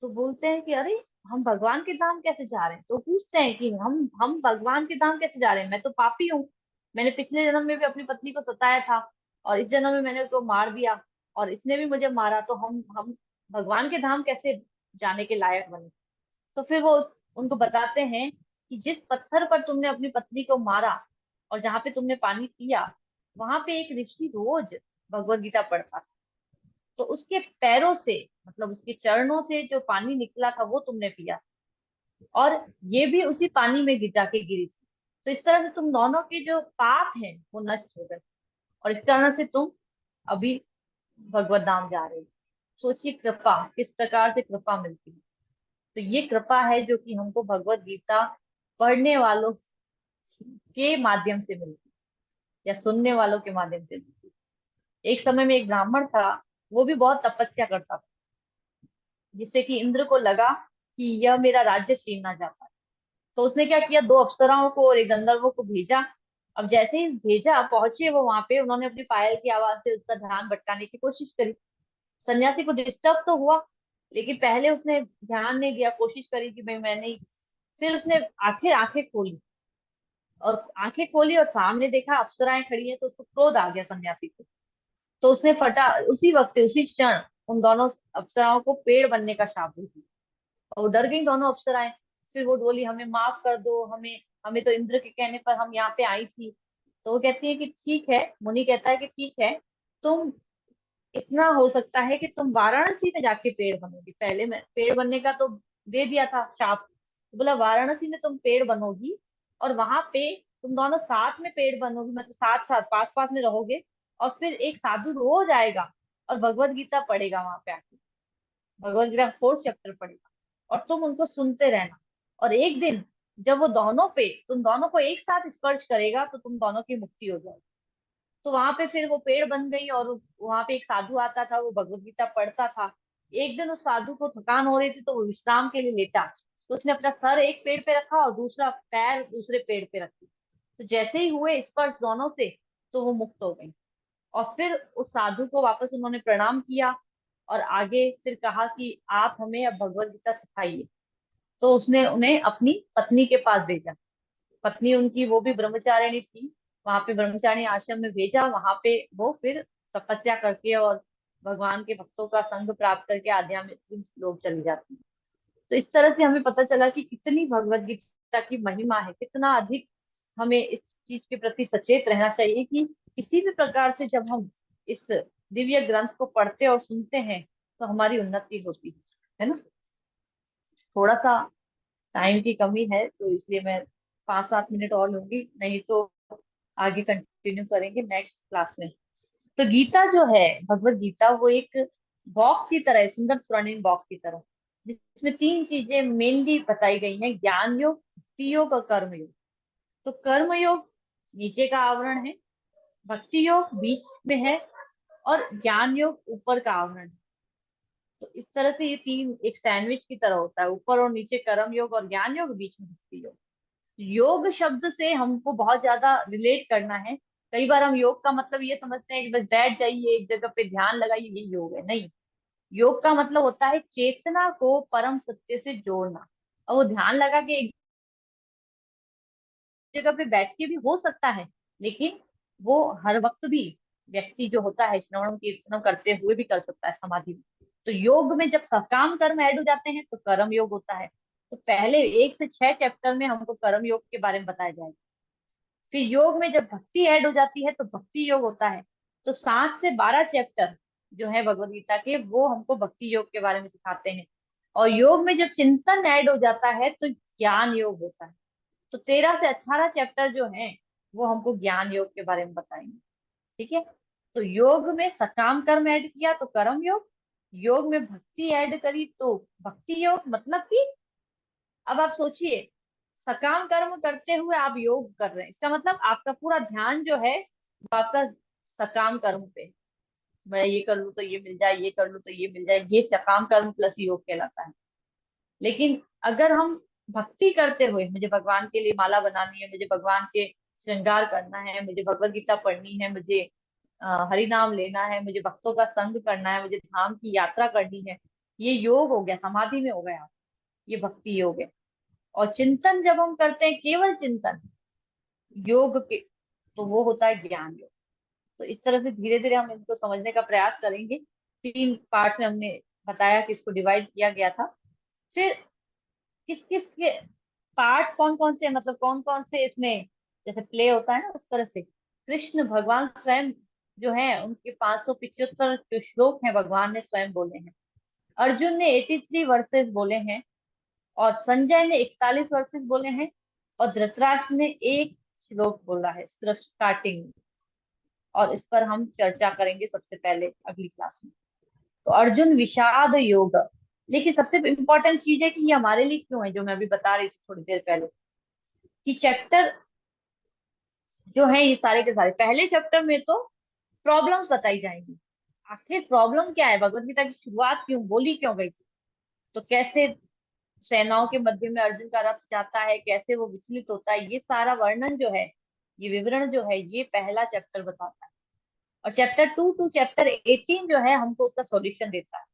तो बोलते हैं कि अरे हम भगवान के धाम कैसे जा रहे हैं। तो पूछते हैं कि हम भगवान के धाम कैसे जा रहे हैं, मैं तो पापी हूँ। मैंने पिछले जन्म में भी अपनी पत्नी को सताया था और इस जन्म में मैंने उसको मार दिया और इसने भी मुझे मारा, तो हम भगवान के धाम कैसे जाने के लायक बने। तो फिर वो उनको बताते हैं कि जिस पत्थर पर तुमने अपनी पत्नी को मारा और जहाँ पे तुमने पानी पिया, वहां पे एक ऋषि रोज भगवत गीता पढ़ता था। तो उसके पैरों से, मतलब उसके चरणों से जो पानी निकला था वो तुमने पिया, और ये भी उसी पानी में जाके गिरी थी। तो इस तरह से तुम दोनों के जो पाप हैं वो नष्ट हो गए, और इस तरह से तुम अभी भगवत धाम जा रहे हो। सोचिए कृपा, किस प्रकार से कृपा मिलती है। तो ये कृपा है जो कि हमको भगवत गीता पढ़ने वालों के माध्यम से मिलती है, या सुनने वालों के माध्यम से मिलती है। एक समय में एक ब्राह्मण था, वो भी बहुत तपस्या करता था, जिससे कि इंद्र को लगा कि यह मेरा राज्य छीनना चाहता है। तो उसने क्या किया, दो अप्सराओं को और एक गंधर्वों को भेजा। अब जैसे ही भेजा, पहुंचे वो वहां पे, उन्होंने अपनी पायल की आवाज से उसका ध्यान भटकाने की कोशिश करी। सन्यासी को डिस्टर्ब तो हुआ, लेकिन पहले उसने ध्यान नहीं दिया, कोशिश करी कि भाई मैं नहीं। फिर उसने आखिर आंखें खोली, और आंखें खोली और सामने देखा अप्सराएं खड़ी हैं, तो उसको क्रोध आ गया सन्यासी को। तो उसने फटा उसी वक्त, उसी क्षण उन दोनों अप्सराओं को पेड़ बनने का शाप दे दिया, और वो डर गई दोनों अप्सराएं। फिर वो बोली हमें माफ कर दो, हमें हमें तो इंद्र के कहने पर हम यहाँ पे आई थी। तो वो कहती है कि ठीक है, मुनि कहता है कि ठीक है, तुम, इतना हो सकता है कि तुम वाराणसी में जाके पेड़ बनोगी। पहले मैं पेड़ बनने का तो दे दिया था शाप, तो बोला वाराणसी में तुम पेड़ बनोगी, और वहां पे तुम दोनों साथ में पेड़ बनोगी, मतलब साथ साथ पास पास में रहोगे। और फिर एक साधु रोज आएगा और भगवत गीता पढ़ेगा वहां पे आके, भगवत गीता 4th चैप्टर पढ़ेगा, और तुम उनको सुनते रहना। और एक दिन जब वो दोनों पे, तुम दोनों को एक साथ स्पर्श करेगा, तो तुम दोनों की मुक्ति हो जाएगी। तो वहां पे फिर वो पेड़ बन गई, और वहां पे एक साधु आता था, वो भगवत गीता पढ़ता था। एक दिन उस साधु को थकान हो रही थी, तो वो विश्राम के लिए लेटा, तो उसने अपना सर एक पेड़ पे रखा और दूसरा पैर दूसरे पेड़ पे रखी। तो जैसे ही हुए स्पर्श दोनों से, तो वो मुक्त हो गई। और फिर उस साधु को वापस उन्होंने प्रणाम किया, और आगे फिर कहा कि आप हमें अब भगवत गीता सिखाइए। तो उसने उन्हें अपनी पत्नी के पास भेजा। पत्नी उनकी, वो भी ब्रह्मचारिणी थी, वहां पे ब्रह्मचारिणी आश्रम में भेजा। वहां पे वो फिर तपस्या करके और भगवान के भक्तों का संग प्राप्त करके आध्यात्मिक लोग चली जाती हैं। तो इस तरह से हमें पता चला कि कितनी भगवत गीता की महिमा है, कितना अधिक हमें इस चीज के प्रति सचेत रहना चाहिए कि किसी भी प्रकार से जब हम इस दिव्य ग्रंथ को पढ़ते और सुनते हैं, तो हमारी उन्नति होती है ना। थोड़ा सा टाइम की कमी है, तो इसलिए मैं 5-7 मिनट और लूंगी, नहीं तो आगे कंटिन्यू करेंगे नेक्स्ट क्लास में। तो गीता जो है, भगवत गीता, वो एक बॉक्स की तरह है, सुंदर स्वर्णिम बॉक्स की तरह, जिसमें 3 चीजें मेनली बताई गई हैं: ज्ञान योग, भक्ति योग और कर्म योग। तो कर्म योग नीचे का आवरण है, भक्ति योग बीच में है, और ज्ञान योग ऊपर का आवरण है। तो इस तरह से ये तीन एक सैंडविच की तरह होता है, ऊपर और नीचे कर्म योग और ज्ञान योग, बीच में भक्ति योग। योग शब्द से हमको बहुत ज्यादा रिलेट करना है। कई बार हम योग का मतलब ये समझते हैं कि बस बैठ जाइए एक जगह पे ध्यान लगाइए, ये योग है। नहीं, योग का मतलब होता है चेतना को परम सत्य से जोड़ना। और वो ध्यान लगा के एक जगह पे बैठ के भी हो सकता है, लेकिन वो हर वक्त भी व्यक्ति जो होता है श्रवण कीर्तन करते हुए भी कर सकता है समाधि में। तो योग में जब सकाम कर्म ऐड हो जाते हैं तो कर्म योग होता है, तो पहले 1 से 6 चैप्टर में हमको कर्म योग के बारे में बताया जाएगा। फिर योग में जब भक्ति ऐड हो जाती है तो भक्ति योग होता है। तो 7 से 12 चैप्टर जो है भगवत गीता के, वो हमको भक्ति योग के बारे में सिखाते हैं। और योग में जब चिंतन ऐड हो जाता है तो ज्ञान योग होता है। तो 13 से 18 चैप्टर जो है वो हमको ज्ञान योग के बारे में बताएंगे। ठीक है। तो योग में सकाम कर्म ऐड किया तो कर्म योग, योग में भक्ति ऐड करी तो भक्ति योग। मतलब कि अब आप सोचिए, सकाम कर्म करते हुए आप योग कर रहे हैं, इसका मतलब आपका पूरा ध्यान जो है वो आपका सकाम कर्म पे, मैं ये कर लूँ तो ये मिल जाए, ये कर लूँ तो ये मिल जाए, ये सकाम कर्म प्लस योग कहलाता है। लेकिन अगर हम भक्ति करते हुए, मुझे भगवान के लिए माला बनानी है, मुझे भगवान के श्रृंगार करना है, मुझे भगवत गीता पढ़नी है, मुझे हरि नाम लेना है, मुझे भक्तों का संग करना है, मुझे धाम की यात्रा करनी है, ये योग हो गया, समाधि में हो गया, ये भक्ति योग है। और चिंतन जब हम करते हैं, केवल चिंतन योग के, तो वो होता है ज्ञान योग। तो इस तरह से धीरे धीरे हम इनको समझने का प्रयास करेंगे। 3 पार्ट में हमने बताया कि इसको डिवाइड किया गया था। फिर किस किस के पार्ट कौन कौन से, मतलब कौन कौन से इसमें जैसे प्ले होता है ना, उस तरह से कृष्ण भगवान स्वयं जो है, उनके 575 जो श्लोक हैं भगवान ने स्वयं बोले हैं। अर्जुन ने 83 वर्सेस बोले हैं, और संजय ने 41 वर्सेस बोले हैं, और धृतराष्ट्र ने एक श्लोक बोला है सिर्फ स्टार्टिंग में। और इस पर हम चर्चा करेंगे सबसे पहले अगली क्लास में। तो अर्जुन विषाद योग। लेकिन सबसे इम्पोर्टेंट चीज है कि ये हमारे लिए क्यों है, जो मैं अभी बता रही थी थोड़ी देर पहले, कि चैप्टर जो है ये सारे के सारे, पहले चैप्टर में तो प्रॉब्लम्स बताई जाएंगी। आखिर प्रॉब्लम क्या है, भगवत गीता की शुरुआत क्यों बोली क्यों गई थी, तो कैसे सेनाओं के मध्य में अर्जुन का रथ जाता है, कैसे वो विचलित होता है, ये सारा वर्णन जो है, ये विवरण जो है, ये पहला चैप्टर बताता है। और चैप्टर 2 टू चैप्टर 18 जो है हमको उसका सॉल्यूशन देता है।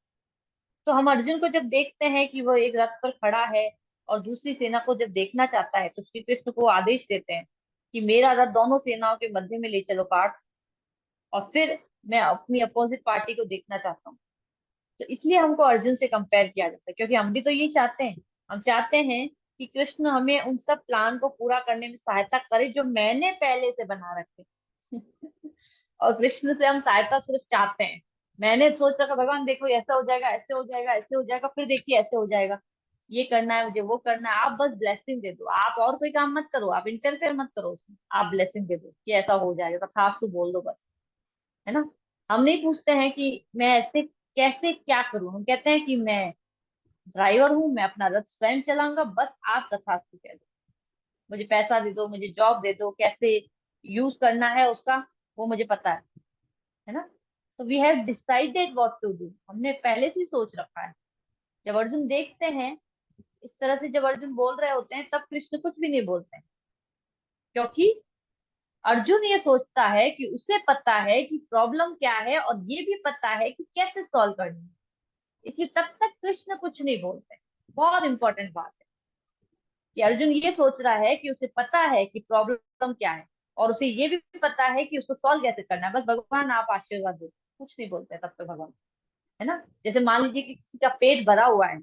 तो हम अर्जुन को जब देखते हैं कि वो एक रथ पर खड़ा है और दूसरी सेना को जब देखना चाहता है, तो श्री कृष्ण को आदेश देते हैं कि मेरा रथ दोनों सेनाओं के मध्य में ले चलो पार्थ, और फिर मैं अपनी अपोजिट पार्टी को देखना चाहता हूँ। तो इसलिए हमको अर्जुन से कंपेयर किया जाता है, क्योंकि हम भी तो यही चाहते हैं। हम चाहते हैं कि कृष्ण हमें उन सब प्लान को पूरा करने में सहायता करे जो मैंने पहले से बना रखे। और कृष्ण से हम सहायता सिर्फ चाहते हैं। मैंने सोच रखा भगवान देखो ऐसा हो जाएगा, ऐसे हो जाएगा, ऐसे हो जाएगा, फिर देखिए ऐसे हो जाएगा, ये करना है मुझे, वो करना है, आप बस ब्लेसिंग दे दो, आप और कोई काम मत करो, आप इंटरफेयर मत करो उसमें, आप ब्लेसिंग दे दो कि ऐसा हो जाएगा, तथास्तु बोल दो बस। है ना। हम नहीं पूछते हैं कि मैं ऐसे कैसे क्या करूं, हम कहते हैं कि मैं ड्राइवर हूँ, मैं अपना रथ स्वयं चलाऊंगा, बस आप तथास्तु कह दो, मुझे पैसा दे दो, मुझे जॉब दे दो, कैसे यूज करना है उसका वो मुझे पता है ना। तो we have decided what to do, हमने पहले से ही सोच रखा है। जब अर्जुन देखते हैं इस तरह से, जब अर्जुन बोल रहे होते हैं, तब कृष्ण कुछ भी नहीं बोलते हैं, क्योंकि अर्जुन ये सोचता है कि उसे पता है कि प्रॉब्लम क्या है, और ये भी पता है कि कैसे सॉल्व करनी है, इसलिए तब तक कृष्ण कुछ नहीं बोलते। बहुत इंपॉर्टेंट बात है कि अर्जुन ये सोच रहा है कि उसे पता है कि प्रॉब्लम क्या है, और उसे ये भी पता है कि उसको सॉल्व कैसे करना है, बस भगवान आप आशीर्वाद दो, कुछ नहीं बोलते तब तक भगवान। है ना। जैसे मान लीजिए कि किसी का पेट भरा हुआ है,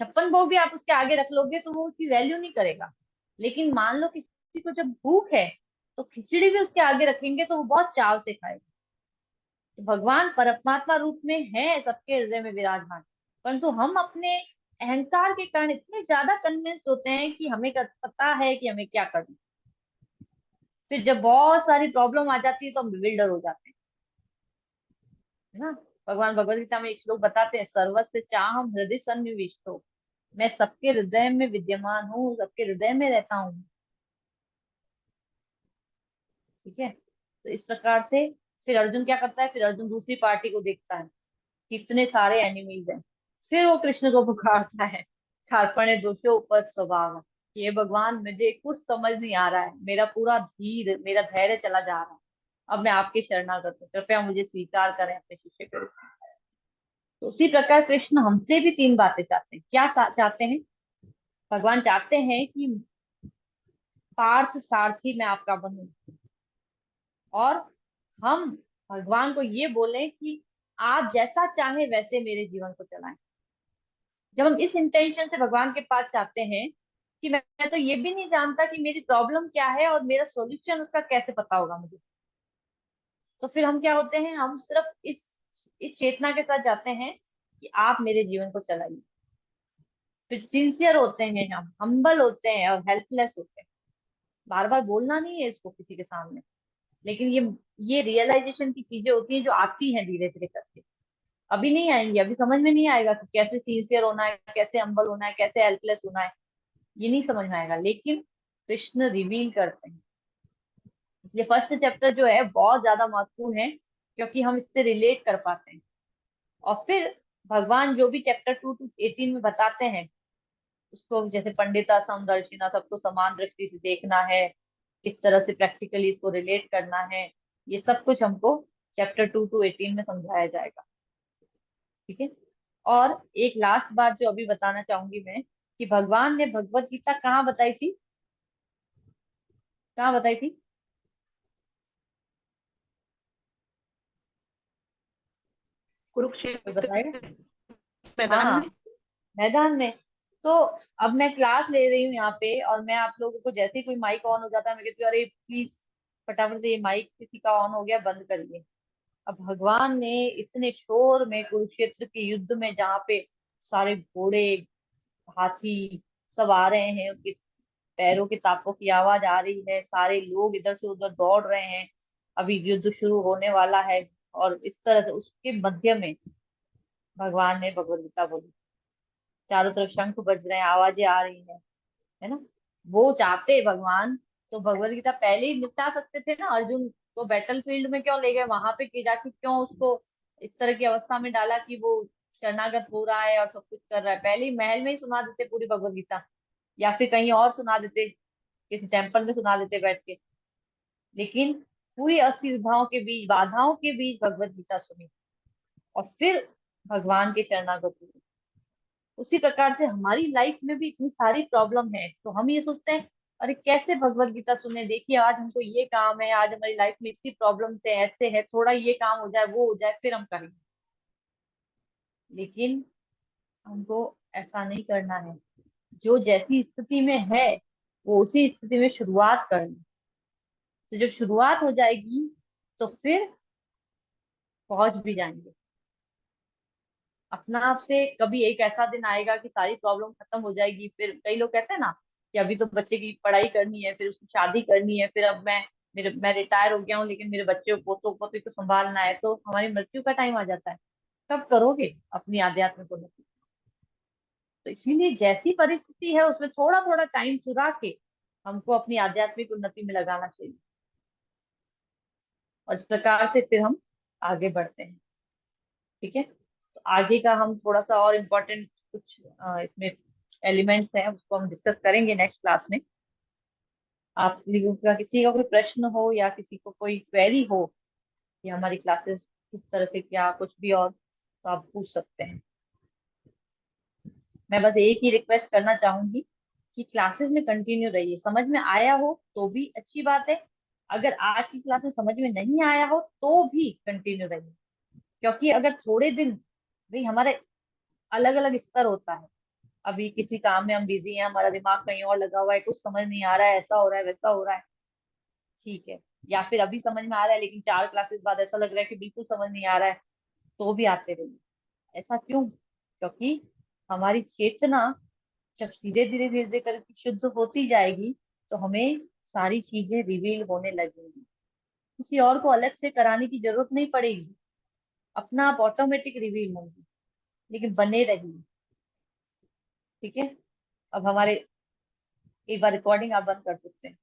56 भोग भी आप उसके आगे रख लोगे तो वो उसकी वैल्यू नहीं करेगा। लेकिन मान लो किसी को जब भूख है, तो खिचड़ी भी उसके आगे रखेंगे तो वो बहुत चाव से खाएगा। तो भगवान परमात्मा रूप में है, सबके हृदय में विराजमान, परंतु हम अपने अहंकार के कारण इतने ज्यादा कन्विंस्ड होते हैं कि हमें पता है कि हमें क्या करना है। फिर जब बहुत सारी प्रॉब्लम आ जाती है तो हम बिल्डर हो जाते हैं। है ना। भगवान भगवद गीता में एक श्लोक बताते हैं, सर्वस्य चाहम हृदय सन्निविष्टो, मैं सबके हृदय में विद्यमान हूँ, सबके हृदय में रहता हूँ। ठीक है। तो इस प्रकार से फिर अर्जुन क्या करता है, फिर अर्जुन दूसरी पार्टी को देखता है कि इतने सारे एनिमीज हैं। फिर वो कृष्ण को पुकारता है, कार्पण्य दोषो उपद स्वभाव, ये भगवान मुझे कुछ समझ नहीं आ रहा है, मेरा पूरा धीर मेरा धैर्य चला जा रहा है, अब मैं आपकी शरणागत हूँ, कृपया मुझे स्वीकार करें अपने शिष्य के रूप में। तो उसी प्रकार कृष्ण हमसे भी 3 बातें चाहते हैं। क्या चाहते हैं, भगवान चाहते हैं कि पार्थ सारथी मैं आपका बनूं, और हम भगवान को ये बोलें कि आप जैसा चाहे वैसे मेरे जीवन को चलाएं। जब हम इस इंटेंशन से भगवान के पास जाते हैं कि मैं तो ये भी नहीं जानता कि मेरी प्रॉब्लम क्या है और मेरा सॉल्यूशन उसका कैसे पता होगा मुझे, तो फिर हम क्या होते हैं, हम सिर्फ इस चेतना के साथ जाते हैं कि आप मेरे जीवन को चलाइए। फिर सिंसियर होते हैं, हम हम्बल होते हैं और हेल्पलेस होते हैं। बार बार बोलना नहीं है इसको किसी के सामने, लेकिन ये रियलाइजेशन की चीजें होती हैं जो आती हैं धीरे धीरे करके। अभी नहीं आएंगी, अभी समझ में नहीं आएगा कि कैसे सिंसियर होना है, कैसे हम्बल होना है, कैसे हेल्पलेस होना है, ये नहीं समझ में आएगा, लेकिन कृष्ण रिवील करते हैं। इसलिए फर्स्ट चैप्टर जो है बहुत ज्यादा महत्वपूर्ण है, क्योंकि हम इससे रिलेट कर पाते हैं। और फिर भगवान जो भी चैप्टर 2 to 18 में बताते हैं, उसको जैसे पंडिता समदर्शिना, सबको समान दृष्टि से देखना है, किस तरह से प्रैक्टिकली इसको रिलेट करना है, ये सब कुछ हमको चैप्टर 2 to 18 में समझाया जाएगा। ठीक है। और एक लास्ट बात जो अभी बताना चाहूंगी मैं, कि भगवान ने भगवत गीता कहाँ बताई थी, कहाँ बताई थी? कोई बताएगा?
कुरुक्षेत्र
हाँ
मैदान
हाँ,
में।
मैदान में। तो अब मैं क्लास ले रही हूँ यहाँ पे, और मैं आप लोगों को जैसे ही कोई माइक ऑन हो जाता है, मैं कहती हूँ अरे प्लीज फटाफट से ये माइक किसी का ऑन हो गया बंद करिए। अब भगवान ने इतने शोर में कुरुक्षेत्र के युद्ध में, जहाँ पे सारे घोड़े, हाथी सब आ रहे हैं, उनके पैरों के तापों की आवाज आ रही है, सारे लोग इधर से उधर दौड़ रहे हैं, अभी युद्ध शुरू होने वाला है, और इस तरह से उसके मध्य में भगवान ने भगवत गीता बोली। चारों तरफ शंख बज रहे हैं, आवाजें आ रही हैं, है ना। वो चाहते भगवान तो भगवत गीता पहले ही निपटा सकते थे ना। अर्जुन को बैटल फील्ड में क्यों ले गए, वहां पे जाके क्यों उसको इस तरह की अवस्था में डाला कि वो शरणागत हो रहा है और सब कुछ कर रहा है। पहले ही महल में ही सुना देते पूरी भगवत गीता, या फिर कहीं और सुना देते, किसी टेम्पल में सुना देते बैठ के। लेकिन पूरी असुविधाओं के बीच, बाधाओं के बीच भगवत गीता सुनी, और फिर भगवान के शरणागत हुए। उसी प्रकार से हमारी लाइफ में भी इतनी सारी प्रॉब्लम है, तो हम ये सोचते हैं अरे कैसे भगवत गीता सुने, देखिए आज हमको ये काम है, आज हमारी लाइफ में इतनी प्रॉब्लम्स है, ऐसे है, थोड़ा ये काम हो जाए, वो हो जाए, फिर हम करेंगे। लेकिन हमको ऐसा नहीं करना है। जो जैसी स्थिति में है, वो उसी स्थिति में शुरुआत करनी। तो जब शुरुआत हो जाएगी, तो फिर पहुंच भी जाएंगे अपना आप से। कभी एक ऐसा दिन आएगा कि सारी प्रॉब्लम खत्म हो जाएगी। फिर कई लोग कहते हैं ना कि अभी तो बच्चे की पढ़ाई करनी है, फिर उसकी शादी करनी है, फिर अब मैं रिटायर हो गया हूँ, लेकिन मेरे बच्चे पोतों पोती को संभालना है, तो हमारी मृत्यु का टाइम आ जाता है। कब करोगे अपनी आध्यात्मिक उन्नति? तो इसीलिए जैसी परिस्थिति है उसमें थोड़ा थोड़ा टाइम चुरा के हमको अपनी आध्यात्मिक उन्नति में लगाना चाहिए, और इस प्रकार से फिर हम आगे बढ़ते हैं। ठीक है। तो आगे का हम थोड़ा सा और इम्पोर्टेंट कुछ इसमें एलिमेंट्स हैं, उसको हम डिस्कस करेंगे नेक्स्ट क्लास में। आप लोगों का किसी का कोई प्रश्न हो या किसी को कोई क्वेरी हो कि हमारी क्लासेस किस तरह से, क्या कुछ भी और, तो आप पूछ सकते हैं। मैं बस एक ही रिक्वेस्ट करना चाहूंगी कि क्लासेस में कंटिन्यू रहिए। समझ में आया हो तो भी अच्छी बात है, अगर आज की क्लास में समझ में नहीं आया हो तो भी कंटिन्यू रहिए। क्योंकि अगर थोड़े दिन, भाई हमारे अलग अलग स्तर होता है, अभी किसी काम में हम बिजी हैं, हमारा दिमाग कहीं और लगा हुआ है, कुछ समझ नहीं आ रहा है, ऐसा हो रहा है, वैसा हो रहा है, ठीक है। या फिर अभी समझ में आ रहा है लेकिन 4 क्लासेस बाद ऐसा लग रहा है कि बिल्कुल समझ नहीं आ रहा है, तो भी आते रहिए। ऐसा क्यों? क्योंकि हमारी चेतना जब धीरे धीरे धीरे धीरे करके शुद्ध होती जाएगी, तो हमें सारी चीजें रिवील होने लगेंगी। किसी और को अलग से कराने की जरूरत नहीं पड़ेगी, अपना आप ऑटोमेटिक रिवील होंगी। लेकिन बने रहिए। ठीक है। अब हमारे एक बार रिकॉर्डिंग आप बंद कर सकते हैं।